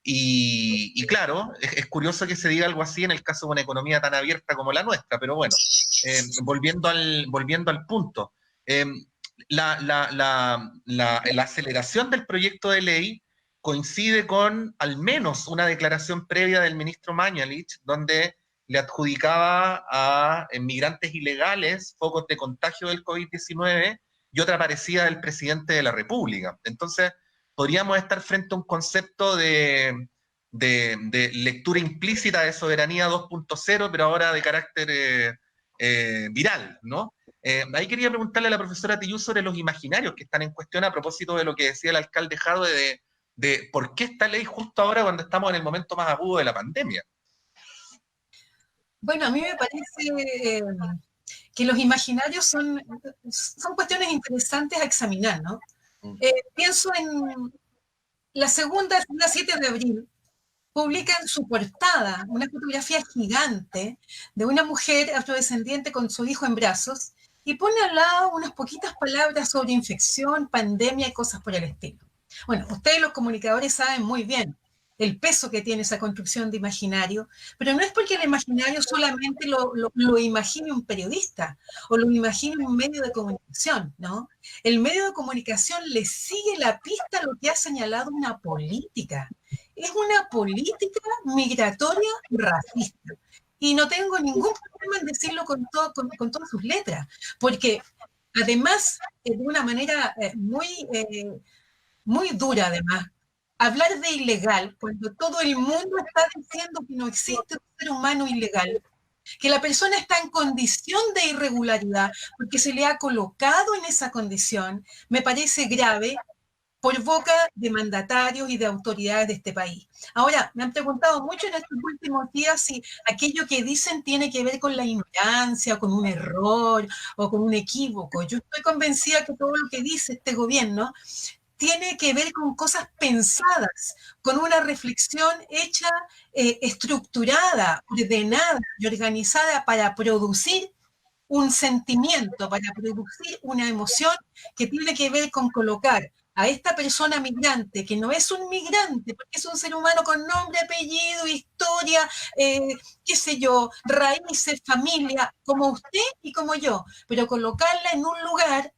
Y claro, es curioso que se diga algo así en el caso de una economía tan abierta como la nuestra, pero bueno, volviendo al punto. La aceleración del proyecto de ley coincide con al menos una declaración previa del ministro Mañalich, donde le adjudicaba a migrantes ilegales focos de contagio del COVID-19 y otra parecida del presidente de la República. Entonces, podríamos estar frente a un concepto de lectura implícita de soberanía 2.0, pero ahora de carácter viral, ¿no? Ahí quería preguntarle a la profesora Tillú sobre los imaginarios que están en cuestión a propósito de lo que decía el alcalde Jadwe de por qué esta ley justo ahora cuando estamos en el momento más agudo de la pandemia. Bueno, a mí me parece que los imaginarios son cuestiones interesantes a examinar, ¿no? Pienso en la 7 de abril, publica en su portada una fotografía gigante de una mujer afrodescendiente con su hijo en brazos y pone al lado unas poquitas palabras sobre infección, pandemia y cosas por el estilo. Bueno, ustedes los comunicadores saben muy bien el peso que tiene esa construcción de imaginario, pero no es porque el imaginario solamente lo imagine un periodista o lo imagine un medio de comunicación, ¿no? El medio de comunicación le sigue la pista a lo que ha señalado una política. Es una política migratoria racista. Y no tengo ningún problema en decirlo con todas sus letras, porque además, de una manera muy dura además, hablar de ilegal cuando todo el mundo está diciendo que no existe un ser humano ilegal, que la persona está en condición de irregularidad porque se le ha colocado en esa condición, me parece grave por boca de mandatarios y de autoridades de este país. Ahora, me han preguntado mucho en estos últimos días si aquello que dicen tiene que ver con la ignorancia, con un error o con un equívoco. Yo estoy convencida que todo lo que dice este gobierno tiene que ver con cosas pensadas, con una reflexión hecha, estructurada, ordenada y organizada para producir un sentimiento, para producir una emoción que tiene que ver con colocar a esta persona migrante, que no es un migrante, porque es un ser humano con nombre, apellido, historia, qué sé yo, raíces, familia, como usted y como yo, pero colocarla en un lugar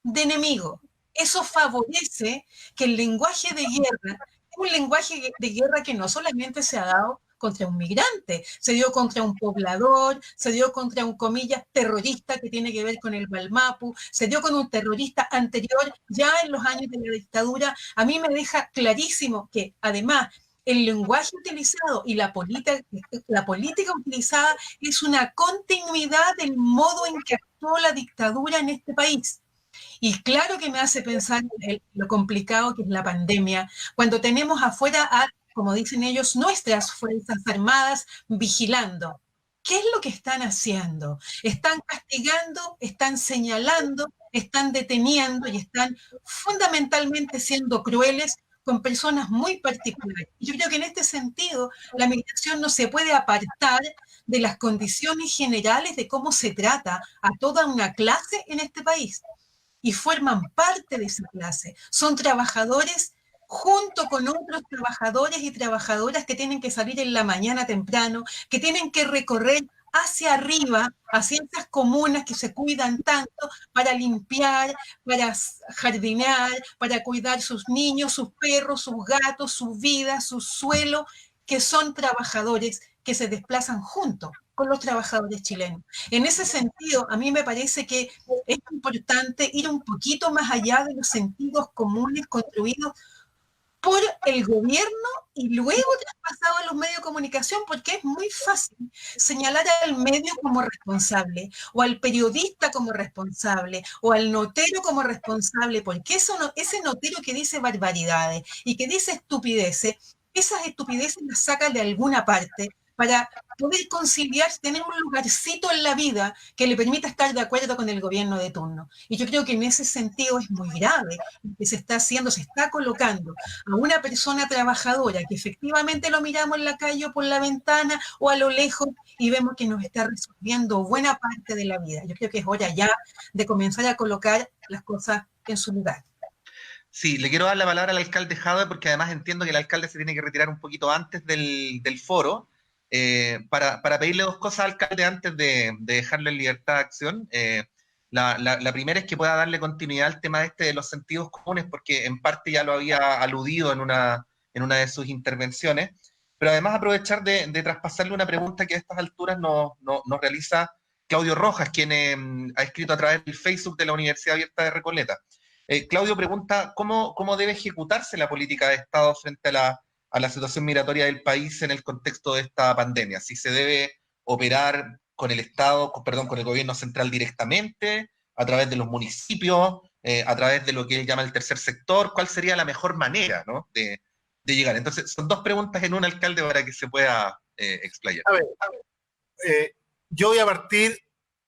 de enemigo. Eso favorece que el lenguaje de guerra es un lenguaje de guerra que no solamente se ha dado contra un migrante, se dio contra un poblador, se dio contra un, comillas, terrorista que tiene que ver con el Balmapu, se dio con un terrorista anterior, ya en los años de la dictadura. A mí me deja clarísimo que, además, el lenguaje utilizado y la política utilizada es una continuidad del modo en que actuó la dictadura en este país. Y claro que me hace pensar en lo complicado que es la pandemia, cuando tenemos afuera a, como dicen ellos, nuestras Fuerzas Armadas vigilando. ¿Qué es lo que están haciendo? Están castigando, están señalando, están deteniendo y están fundamentalmente siendo crueles con personas muy particulares. Yo creo que en este sentido la migración no se puede apartar de las condiciones generales de cómo se trata a toda una clase en este país y forman parte de esa clase. Son trabajadores junto con otros trabajadores y trabajadoras que tienen que salir en la mañana temprano, que tienen que recorrer hacia arriba, hacia esas comunas que se cuidan tanto para limpiar, para jardinear, para cuidar sus niños, sus perros, sus gatos, su vida, su suelo, que son trabajadores que se desplazan juntos con los trabajadores chilenos. En ese sentido, a mí me parece que es importante ir un poquito más allá de los sentidos comunes construidos por el gobierno y luego traspasado a los medios de comunicación, porque es muy fácil señalar al medio como responsable, o al periodista como responsable, o al notero como responsable, porque ese notero que dice barbaridades y que dice estupideces, esas estupideces las sacan de alguna parte para poder conciliar, tener un lugarcito en la vida que le permita estar de acuerdo con el gobierno de turno. Y yo creo que en ese sentido es muy grave lo que se está haciendo, se está colocando a una persona trabajadora que efectivamente lo miramos en la calle o por la ventana o a lo lejos y vemos que nos está resolviendo buena parte de la vida. Yo creo que es hora ya de comenzar a colocar las cosas en su lugar. Sí, le quiero dar la palabra al alcalde Jadwe porque además entiendo que el alcalde se tiene que retirar un poquito antes del foro. Para pedirle dos cosas al alcalde antes de dejarlo en libertad de acción. La primera es que pueda darle continuidad al tema de los sentidos comunes, porque en parte ya lo había aludido en una de sus intervenciones, pero además aprovechar de traspasarle una pregunta que a estas alturas nos realiza Claudio Rojas, quien ha escrito a través del Facebook de la Universidad Abierta de Recoleta. Claudio pregunta cómo debe ejecutarse la política de Estado frente a la situación migratoria del país en el contexto de esta pandemia. Si se debe operar con el Estado, con el gobierno central directamente, a través de los municipios, a través de lo que él llama el tercer sector, ¿cuál sería la mejor manera, ¿no?, de llegar? Entonces, son dos preguntas en un, alcalde, para que se pueda explayar. A ver, yo voy a partir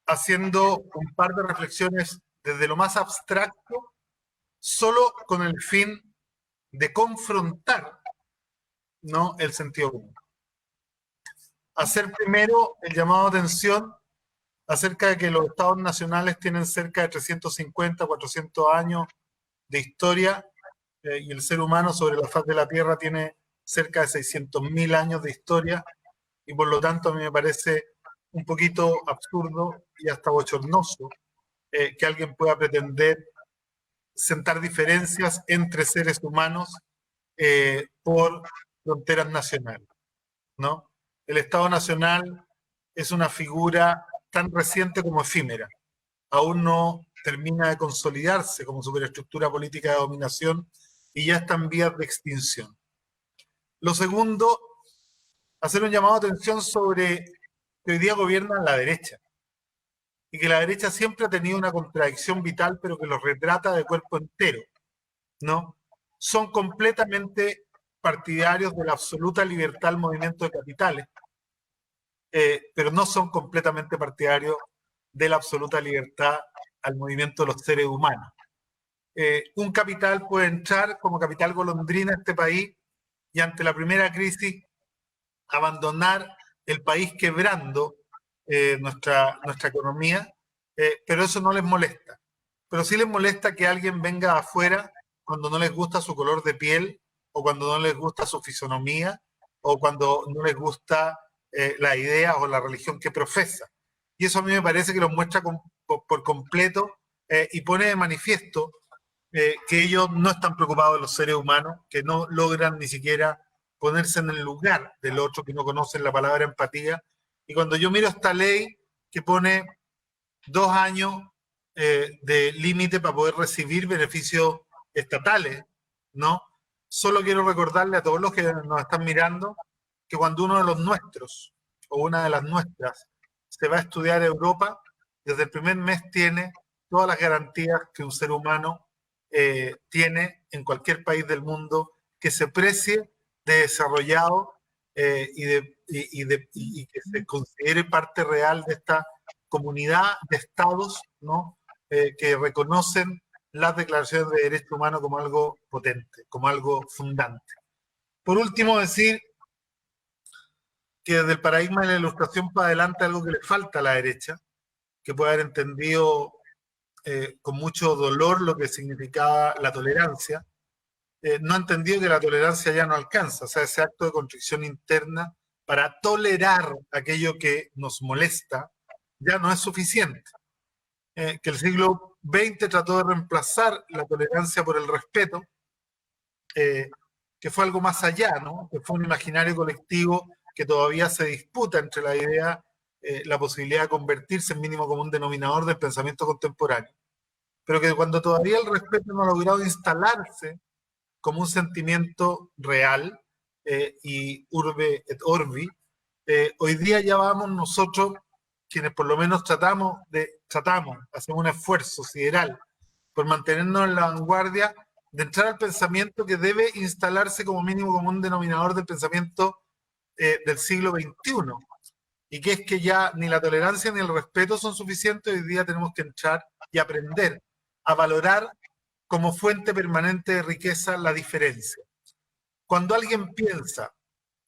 haciendo un par de reflexiones desde lo más abstracto, solo con el fin de confrontar, ¿no?, el sentido común. Hacer primero el llamado de atención acerca de que los estados nacionales tienen cerca de 350, 400 años de historia y el ser humano sobre la faz de la Tierra tiene cerca de 600.000 años de historia y por lo tanto a mí me parece un poquito absurdo y hasta bochornoso que alguien pueda pretender sentar diferencias entre seres humanos por fronteras nacionales, ¿no? El Estado Nacional es una figura tan reciente como efímera. Aún no termina de consolidarse como superestructura política de dominación y ya está en vías de extinción. Lo segundo, hacer un llamado de atención sobre que hoy día gobierna la derecha y que la derecha siempre ha tenido una contradicción vital, pero que lo retrata de cuerpo entero, ¿no? son completamente partidarios de la absoluta libertad al movimiento de capitales, pero no son completamente partidarios de la absoluta libertad al movimiento de los seres humanos. Un capital puede entrar como capital golondrina a este país y ante la primera crisis abandonar el país quebrando nuestra economía, pero eso no les molesta. Pero sí les molesta que alguien venga afuera cuando no les gusta su color de piel, o cuando no les gusta su fisonomía, o cuando no les gusta la idea o la religión que profesa. Y eso a mí me parece que los muestra por completo y pone de manifiesto que ellos no están preocupados de los seres humanos, que no logran ni siquiera ponerse en el lugar del otro, que no conocen la palabra empatía. Y cuando yo miro esta ley que pone 2 años de límite para poder recibir beneficios estatales, ¿no? Solo quiero recordarle a todos los que nos están mirando que cuando uno de los nuestros o una de las nuestras se va a estudiar a Europa, desde el primer mes tiene todas las garantías que un ser humano tiene en cualquier país del mundo que se precie de desarrollado y que se considere parte real de esta comunidad de estados, ¿no? Que reconocen las declaraciones de derechos humanos como algo potente, como algo fundante. Por último, decir que desde el paradigma de la ilustración para adelante algo que le falta a la derecha, que puede haber entendido con mucho dolor lo que significaba la tolerancia, no ha entendido que la tolerancia ya no alcanza, o sea, ese acto de constricción interna para tolerar aquello que nos molesta ya no es suficiente. Que el siglo XX trató de reemplazar la tolerancia por el respeto, que fue algo más allá, ¿no? Que fue un imaginario colectivo que todavía se disputa entre la idea, la posibilidad de convertirse en mínimo común denominador del pensamiento contemporáneo, pero que cuando todavía el respeto no ha logrado instalarse como un sentimiento real y urbe et orbi, hoy día ya vamos nosotros, quienes por lo menos hacemos un esfuerzo sideral por mantenernos en la vanguardia, de entrar al pensamiento que debe instalarse como mínimo común denominador del pensamiento del siglo XXI, y que es que ya ni la tolerancia ni el respeto son suficientes. Hoy día tenemos que entrar y aprender a valorar como fuente permanente de riqueza la diferencia. Cuando alguien piensa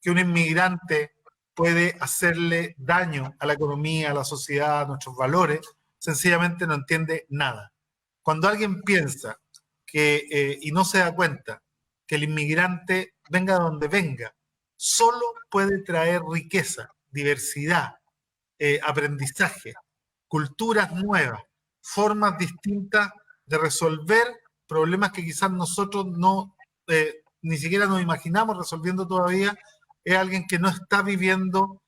que un inmigrante puede hacerle daño a la economía, a la sociedad, a nuestros valores, sencillamente no entiende nada. Cuando alguien piensa que, y no se da cuenta que el inmigrante, venga de donde venga, solo puede traer riqueza, diversidad, aprendizaje, culturas nuevas, formas distintas de resolver problemas que quizás nosotros no, ni siquiera nos imaginamos resolviendo todavía, es alguien que no está viviendo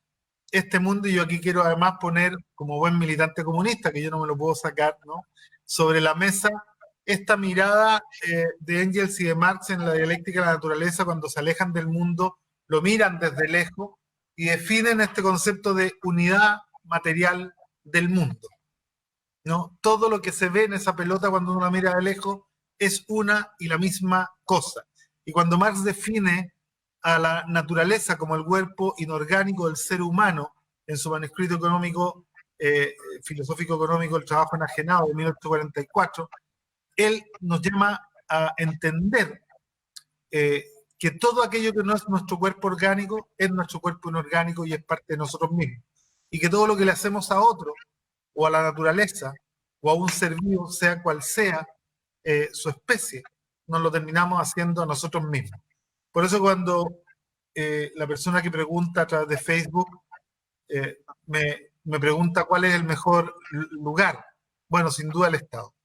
este mundo. Y yo aquí quiero además poner, como buen militante comunista, que yo no me lo puedo sacar, ¿no?, sobre la mesa esta mirada de Engels y de Marx en la dialéctica de la naturaleza, cuando se alejan del mundo, lo miran desde lejos y definen este concepto de unidad material del mundo, ¿no? Todo lo que se ve en esa pelota cuando uno la mira de lejos es una y la misma cosa. Y cuando Marx define a la naturaleza como el cuerpo inorgánico del ser humano en su manuscrito económico, filosófico económico, El trabajo enajenado, de 1844, él nos llama a entender que todo aquello que no es nuestro cuerpo orgánico es nuestro cuerpo inorgánico y es parte de nosotros mismos. Y que todo lo que le hacemos a otro, o a la naturaleza, o a un ser vivo, sea cual sea su especie, nos lo terminamos haciendo a nosotros mismos. Por eso cuando la persona que pregunta a través de Facebook me pregunta cuál es el mejor lugar, bueno, sin duda el Estado.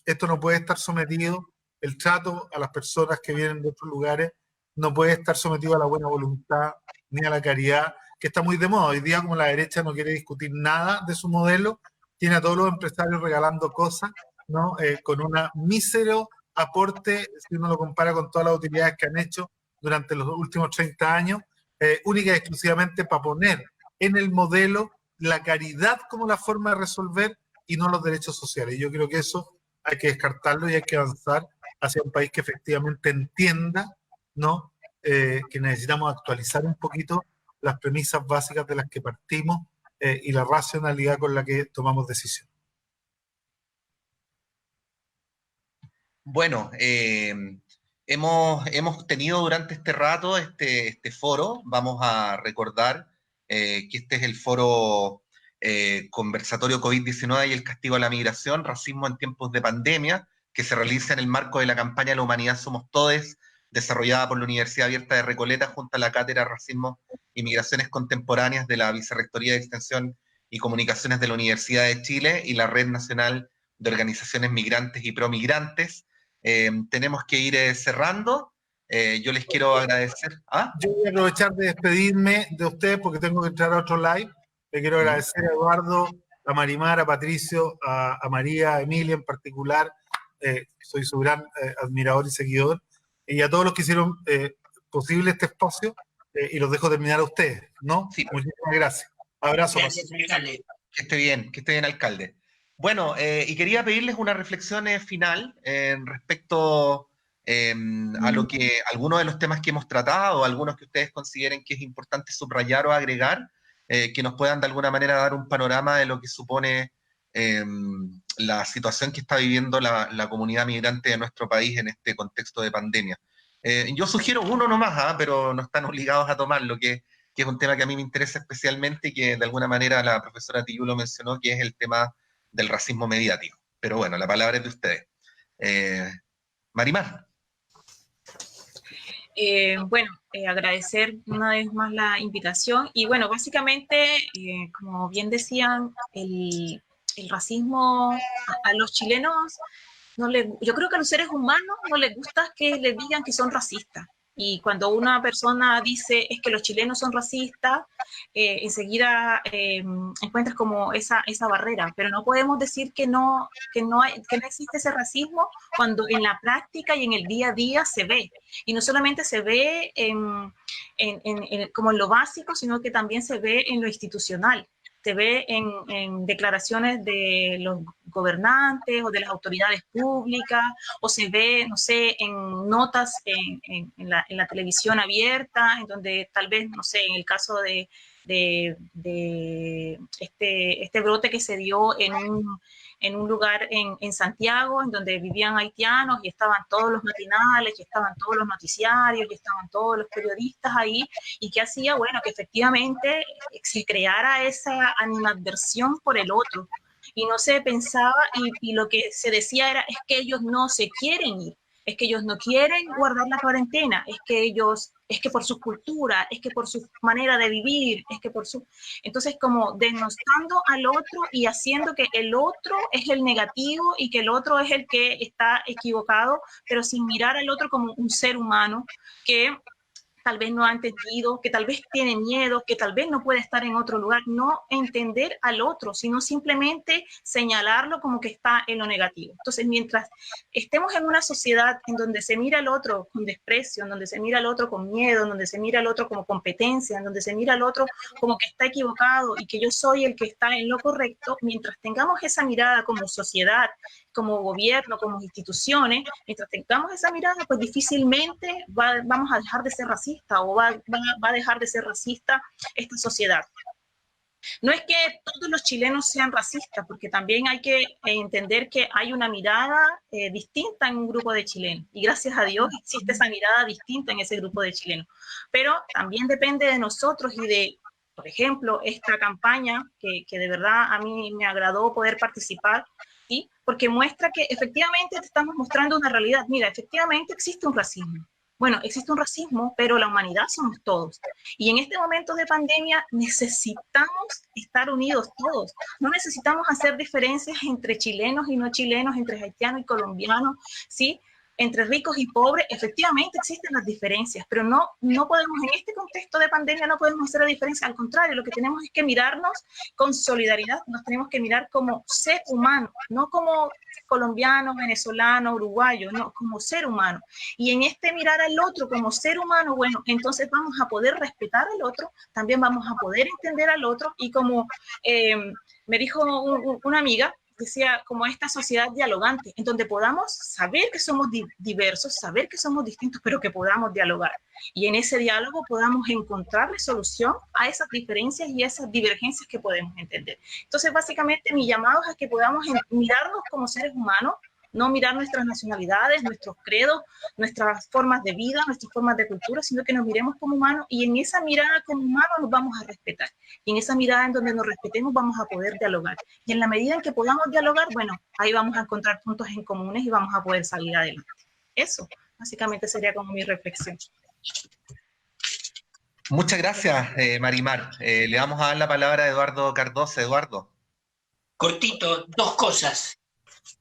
Esto no puede estar sometido, el trato a las personas que vienen de otros lugares no puede estar sometido a la buena voluntad ni a la caridad, que está muy de moda. Hoy día, como la derecha no quiere discutir nada de su modelo, tiene a todos los empresarios regalando cosas, ¿no? Con un mísero aporte, si uno lo compara con todas las utilidades que han hecho durante los últimos 30 años, única y exclusivamente para poner en el modelo la caridad como la forma de resolver y no los derechos sociales. Yo creo que eso hay que descartarlo y hay que avanzar hacia un país que efectivamente entienda, ¿no? Que necesitamos actualizar un poquito las premisas básicas de las que partimos y la racionalidad con la que tomamos decisiones. Bueno, hemos tenido durante este rato este foro. Vamos a recordar que este es el foro conversatorio COVID-19 y el castigo a la migración, racismo en tiempos de pandemia, que se realiza en el marco de la campaña La Humanidad Somos Todes, desarrollada por la Universidad Abierta de Recoleta junto a la Cátedra Racismo y Migraciones Contemporáneas de la Vicerrectoría de Extensión y Comunicaciones de la Universidad de Chile y la Red Nacional de Organizaciones Migrantes y Promigrantes. Tenemos que ir cerrando. Yo les quiero agradecer. Yo voy a aprovechar de despedirme de ustedes porque tengo que entrar a otro live. Le quiero agradecer a Eduardo, a Marimar, a Patricio, a María, a Emilia en particular. Soy su gran admirador y seguidor. Y a todos los que hicieron posible este espacio. Y los dejo terminar a ustedes, ¿no? Sí. Muchísimas gracias. Abrazo. Gracias, alcalde. Que esté bien, alcalde. Bueno, y quería pedirles una reflexión final respecto a lo que algunos de los temas que hemos tratado, algunos que ustedes consideren que es importante subrayar o agregar, que nos puedan de alguna manera dar un panorama de lo que supone la situación que está viviendo la comunidad migrante de nuestro país en este contexto de pandemia. Yo sugiero uno nomás, pero no están obligados a tomarlo, que es un tema que a mí me interesa especialmente y que de alguna manera la profesora Tillú lo mencionó, que es el tema del racismo mediático. Pero bueno, la palabra es de ustedes. Marimar. Agradecer una vez más la invitación y bueno, básicamente, como bien decían, el racismo a los chilenos, yo creo que a los seres humanos no les gusta que les digan que son racistas. Y cuando una persona dice es que los chilenos son racistas, enseguida encuentras como esa barrera. Pero no podemos decir que no existe ese racismo cuando en la práctica y en el día a día se ve. Y no solamente se ve como en lo básico, sino que también se ve en lo institucional. Se ve en declaraciones de los gobernantes o de las autoridades públicas, o se ve, no sé, en notas en la televisión abierta, en donde tal vez, no sé, en el caso de este brote que se dio en un lugar en Santiago, en donde vivían haitianos y estaban todos los matinales, y estaban todos los noticiarios, y estaban todos los periodistas ahí, y que hacía, bueno, que efectivamente se creara esa animadversión por el otro, y no se pensaba, y lo que se decía era, es que ellos no se quieren ir, es que ellos no quieren guardar la cuarentena, es que por su cultura, es que por su manera de vivir, es que por su... Entonces, como denostando al otro y haciendo que el otro es el negativo y que el otro es el que está equivocado, pero sin mirar al otro como un ser humano que tal vez no ha entendido, que tal vez tiene miedo, que tal vez no puede estar en otro lugar, no entender al otro, sino simplemente señalarlo como que está en lo negativo. Entonces, mientras estemos en una sociedad en donde se mira al otro con desprecio, en donde se mira al otro con miedo, en donde se mira al otro como competencia, en donde se mira al otro como que está equivocado y que yo soy el que está en lo correcto, mientras tengamos esa mirada como sociedad, como gobierno, como instituciones, mientras tengamos esa mirada, pues difícilmente vamos a dejar de ser racistas o va a dejar de ser racista esta sociedad. No es que todos los chilenos sean racistas, porque también hay que entender que hay una mirada distinta en un grupo de chilenos, y gracias a Dios existe esa mirada distinta en ese grupo de chilenos, pero también depende de nosotros y de, por ejemplo, esta campaña que de verdad a mí me agradó poder participar, ¿sí? Porque muestra que efectivamente te estamos mostrando una realidad. Mira, efectivamente existe un racismo. Bueno, existe un racismo, pero la humanidad somos todos. Y en este momento de pandemia necesitamos estar unidos todos. No necesitamos hacer diferencias entre chilenos y no chilenos, entre haitianos y colombianos, ¿sí? Entre ricos y pobres. Efectivamente existen las diferencias, pero no podemos, en este contexto de pandemia no podemos hacer la diferencia. Al contrario, lo que tenemos es que mirarnos con solidaridad, nos tenemos que mirar como ser humano, no como colombiano, venezolano, uruguayo, no, como ser humano. Y en este mirar al otro como ser humano, bueno, entonces vamos a poder respetar al otro, también vamos a poder entender al otro, y como me dijo una amiga, decía, como esta sociedad dialogante, en donde podamos saber que somos diversos, saber que somos distintos, pero que podamos dialogar. Y en ese diálogo podamos encontrarle solución a esas diferencias y esas divergencias que podemos entender. Entonces, básicamente, mi llamado es a que podamos mirarnos como seres humanos, no mirar nuestras nacionalidades, nuestros credos, nuestras formas de vida, nuestras formas de cultura, sino que nos miremos como humanos, y en esa mirada como humanos nos vamos a respetar. Y en esa mirada en donde nos respetemos vamos a poder dialogar. Y en la medida en que podamos dialogar, bueno, ahí vamos a encontrar puntos en comunes y vamos a poder salir adelante. Eso, básicamente, sería como mi reflexión. Muchas gracias, Marimar. Le vamos a dar la palabra a Eduardo Cardoso. Eduardo. Cortito, dos cosas.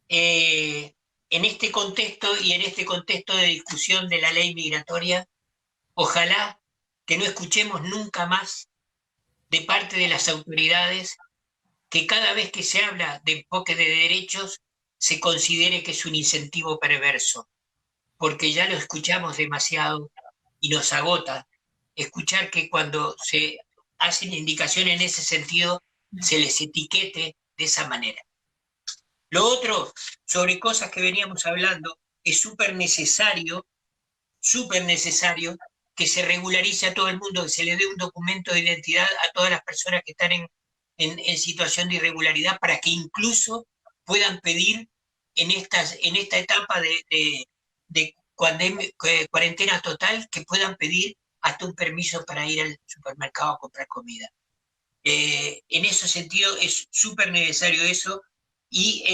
En este contexto y en este contexto de discusión de la ley migratoria, ojalá que no escuchemos nunca más de parte de las autoridades que cada vez que se habla de enfoque de derechos se considere que es un incentivo perverso, porque ya lo escuchamos demasiado y nos agota escuchar que cuando se hacen indicaciones en ese sentido se les etiquete de esa manera. Lo otro, sobre cosas que veníamos hablando, es súper necesario que se regularice a todo el mundo, que se le dé un documento de identidad a todas las personas que están en situación de irregularidad, para que incluso puedan pedir en esta etapa de cuarentena total, que puedan pedir hasta un permiso para ir al supermercado a comprar comida. En ese sentido es súper necesario eso, y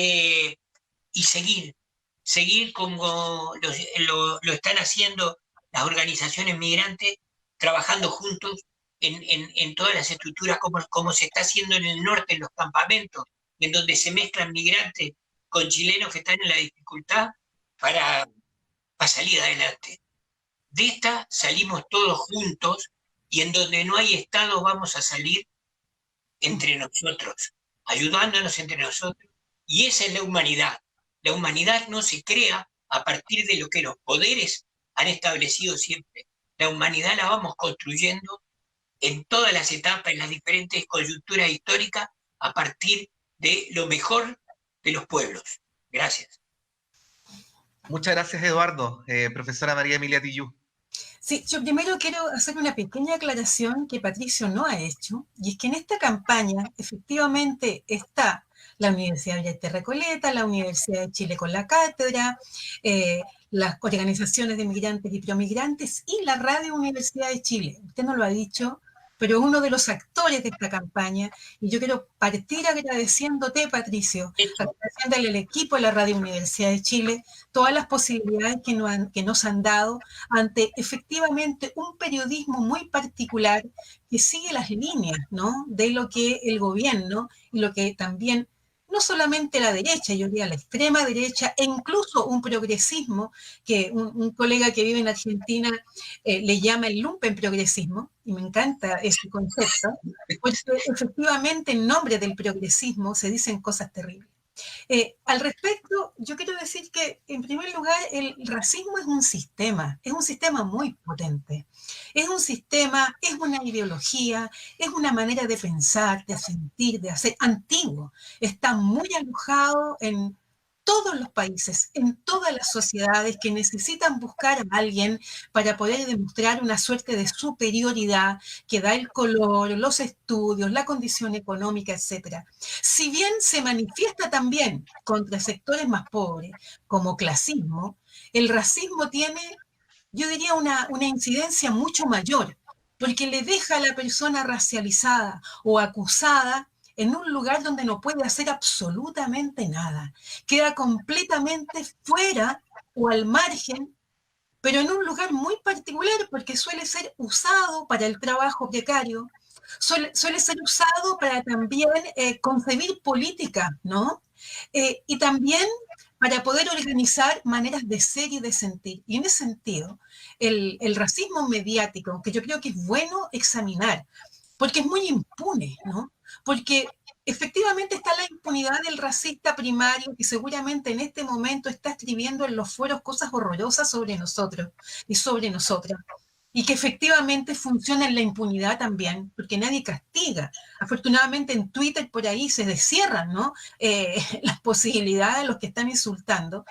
seguir como lo están haciendo las organizaciones migrantes, trabajando juntos en todas las estructuras, como se está haciendo en el norte, en los campamentos, en donde se mezclan migrantes con chilenos que están en la dificultad para salir adelante. De esta salimos todos juntos, y en donde no hay Estado vamos a salir entre nosotros, ayudándonos entre nosotros. Y esa es la humanidad. La humanidad no se crea a partir de lo que los poderes han establecido siempre. La humanidad la vamos construyendo en todas las etapas, en las diferentes coyunturas históricas, a partir de lo mejor de los pueblos. Gracias. Muchas gracias, Eduardo. Profesora María Emilia Tillú. Sí, yo primero quiero hacer una pequeña aclaración que Patricio no ha hecho, y es que en esta campaña efectivamente está la Universidad de Recoleta, la Universidad de Chile con la cátedra, las organizaciones de migrantes y promigrantes y la Radio Universidad de Chile. Usted no lo ha dicho, pero es uno de los actores de esta campaña, y yo quiero partir agradeciéndote, Patricio, agradeciéndole al equipo de la Radio Universidad de Chile todas las posibilidades que nos han dado ante efectivamente un periodismo muy particular que sigue las líneas, ¿no?, de lo que el gobierno y lo que también, no solamente la derecha, yo diría la extrema derecha, e incluso un progresismo que un colega que vive en Argentina le llama el lumpenprogresismo, y me encanta ese concepto, porque efectivamente en nombre del progresismo se dicen cosas terribles. Al respecto, yo quiero decir que, en primer lugar, el racismo es un sistema muy potente. Es un sistema, es una ideología, es una manera de pensar, de sentir, de hacer, antiguo. Está muy alojado en todos los países, en todas las sociedades que necesitan buscar a alguien para poder demostrar una suerte de superioridad que da el color, los estudios, la condición económica, etc. Si bien se manifiesta también contra sectores más pobres, como clasismo, el racismo tiene, yo diría, una incidencia mucho mayor, porque le deja a la persona racializada o acusada en un lugar donde no puede hacer absolutamente nada. Queda completamente fuera o al margen, pero en un lugar muy particular, porque suele ser usado para el trabajo precario, suele ser usado para también concebir política, ¿no? Y también para poder organizar maneras de ser y de sentir. Y en ese sentido, el racismo mediático, que yo creo que es bueno examinar, porque es muy impune, ¿no? Porque efectivamente está la impunidad del racista primario que seguramente en este momento está escribiendo en los foros cosas horrorosas sobre nosotros y sobre nosotras. y que efectivamente funciona en la impunidad también, porque nadie castiga. Afortunadamente en Twitter por ahí se descierran, ¿no? Las posibilidades de los que están insultando,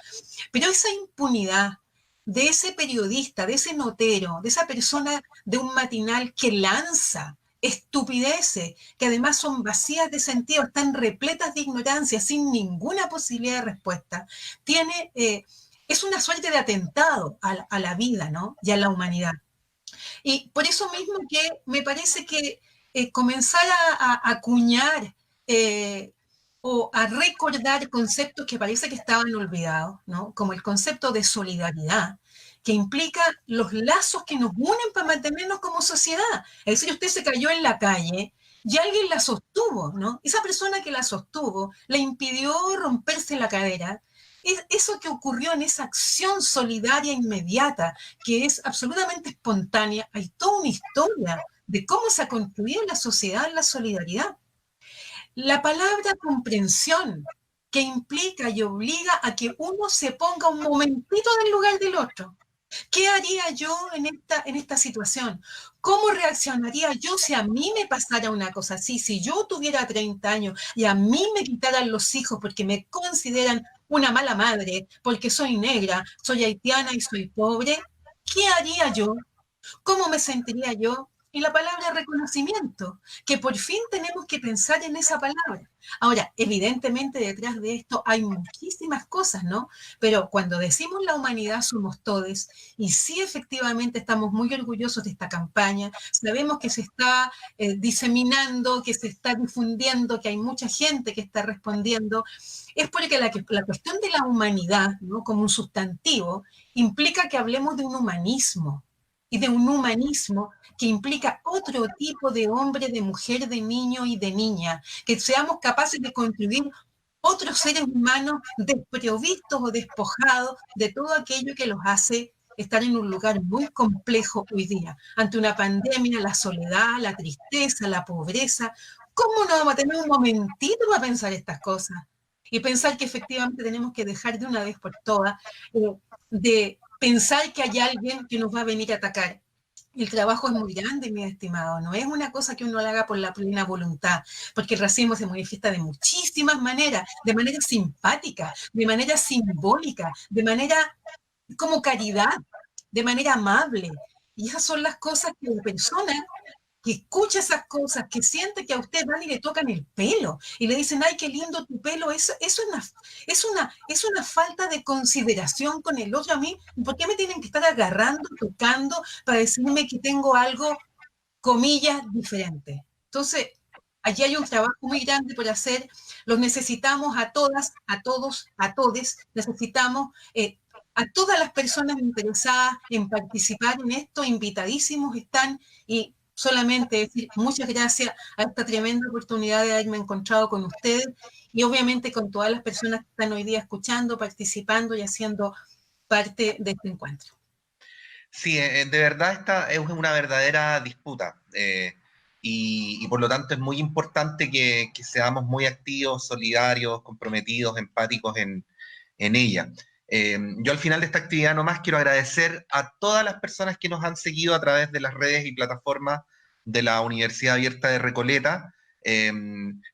pero esa impunidad de ese periodista, de ese notero, de esa persona de un matinal que lanza estupideces, que además son vacías de sentido, están repletas de ignorancia, sin ninguna posibilidad de respuesta, es una suerte de atentado a la vida, ¿no? Y a la humanidad. Y por eso mismo que me parece que comenzar a acuñar o a recordar conceptos que parece que estaban olvidados, ¿no? Como el concepto de solidaridad, que implica los lazos que nos unen para mantenernos como sociedad. Es decir, usted se cayó en la calle y alguien la sostuvo, ¿no? Esa persona que la sostuvo le impidió romperse la cadera. Eso que ocurrió en esa acción solidaria inmediata, que es absolutamente espontánea, hay toda una historia de cómo se ha construido la sociedad en la solidaridad. La palabra comprensión, que implica y obliga a que uno se ponga un momentito en el lugar del otro. ¿Qué haría yo en esta situación? ¿Cómo reaccionaría yo si a mí me pasara una cosa así? Si yo tuviera 30 años y a mí me quitaran los hijos porque me consideran una mala madre, porque soy negra, soy haitiana y soy pobre, ¿qué haría yo? ¿Cómo me sentiría yo? Y la palabra reconocimiento, que por fin tenemos que pensar en esa palabra. Ahora, evidentemente detrás de esto hay muchísimas cosas, ¿no? Pero cuando decimos la humanidad somos todos, y sí efectivamente estamos muy orgullosos de esta campaña, sabemos que se está diseminando, que se está difundiendo, que hay mucha gente que está respondiendo, es porque la cuestión de la humanidad, ¿no? Como un sustantivo, implica que hablemos de un humanismo, y de un humanismo que implica otro tipo de hombre, de mujer, de niño y de niña, que seamos capaces de construir otros seres humanos desprovistos o despojados de todo aquello que los hace estar en un lugar muy complejo hoy día, ante una pandemia, la soledad, la tristeza, la pobreza. ¿Cómo no vamos a tener un momentito para pensar estas cosas? Y pensar que efectivamente tenemos que dejar de una vez por todas de pensar que hay alguien que nos va a venir a atacar. El trabajo es muy grande, mi estimado, no es una cosa que uno lo haga por la plena voluntad, porque el racismo se manifiesta de muchísimas maneras, de manera simpática, de manera simbólica, de manera como caridad, de manera amable. Y esas son las cosas que la persona que escucha esas cosas, que siente que a usted van y le tocan el pelo y le dicen, ay, qué lindo tu pelo, eso es una falta de consideración con el otro. A mí, ¿por qué me tienen que estar agarrando, tocando para decirme que tengo algo, comillas, diferente? Entonces, allí hay un trabajo muy grande por hacer, los necesitamos a todas, a todos, a todes, necesitamos a todas las personas interesadas en participar en esto, invitadísimos están, y solamente decir muchas gracias a esta tremenda oportunidad de haberme encontrado con ustedes y obviamente con todas las personas que están hoy día escuchando, participando y haciendo parte de este encuentro. Sí, de verdad esta es una verdadera disputa y por lo tanto es muy importante que seamos muy activos, solidarios, comprometidos, empáticos en ella. Yo al final de esta actividad nomás quiero agradecer a todas las personas que nos han seguido a través de las redes y plataformas de la Universidad Abierta de Recoleta.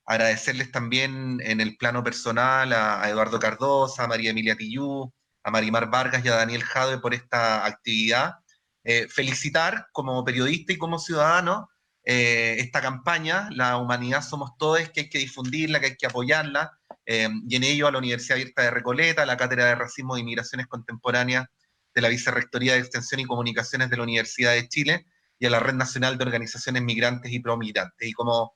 Agradecerles también en el plano personal a Eduardo Cardosa, a María Emilia Tillú, a Marimar Vargas y a Daniel Jadwe por esta actividad. Felicitar como periodista y como ciudadano esta campaña, La Humanidad Somos Todos, que hay que difundirla, que hay que apoyarla. Y en ello a la Universidad Abierta de Recoleta, a la Cátedra de Racismo e Inmigraciones Contemporáneas de la Vicerrectoría de Extensión y Comunicaciones de la Universidad de Chile y a la Red Nacional de Organizaciones Migrantes y Promigrantes. Y como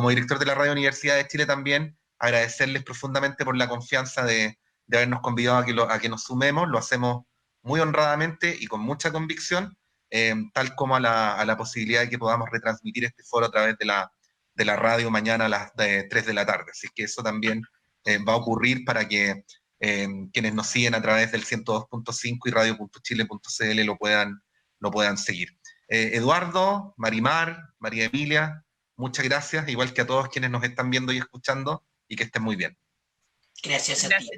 director de la Radio Universidad de Chile también agradecerles profundamente por la confianza de habernos convidado a que nos sumemos. Lo hacemos muy honradamente y con mucha convicción, tal como a la posibilidad de que podamos retransmitir este foro a través de la radio mañana a las 3 de la tarde. Así que eso también va a ocurrir para que quienes nos siguen a través del 102.5 y radio.chile.cl lo puedan seguir. Eduardo, Marimar, María Emilia, muchas gracias, igual que a todos quienes nos están viendo y escuchando, y que estén muy bien. Gracias a ti.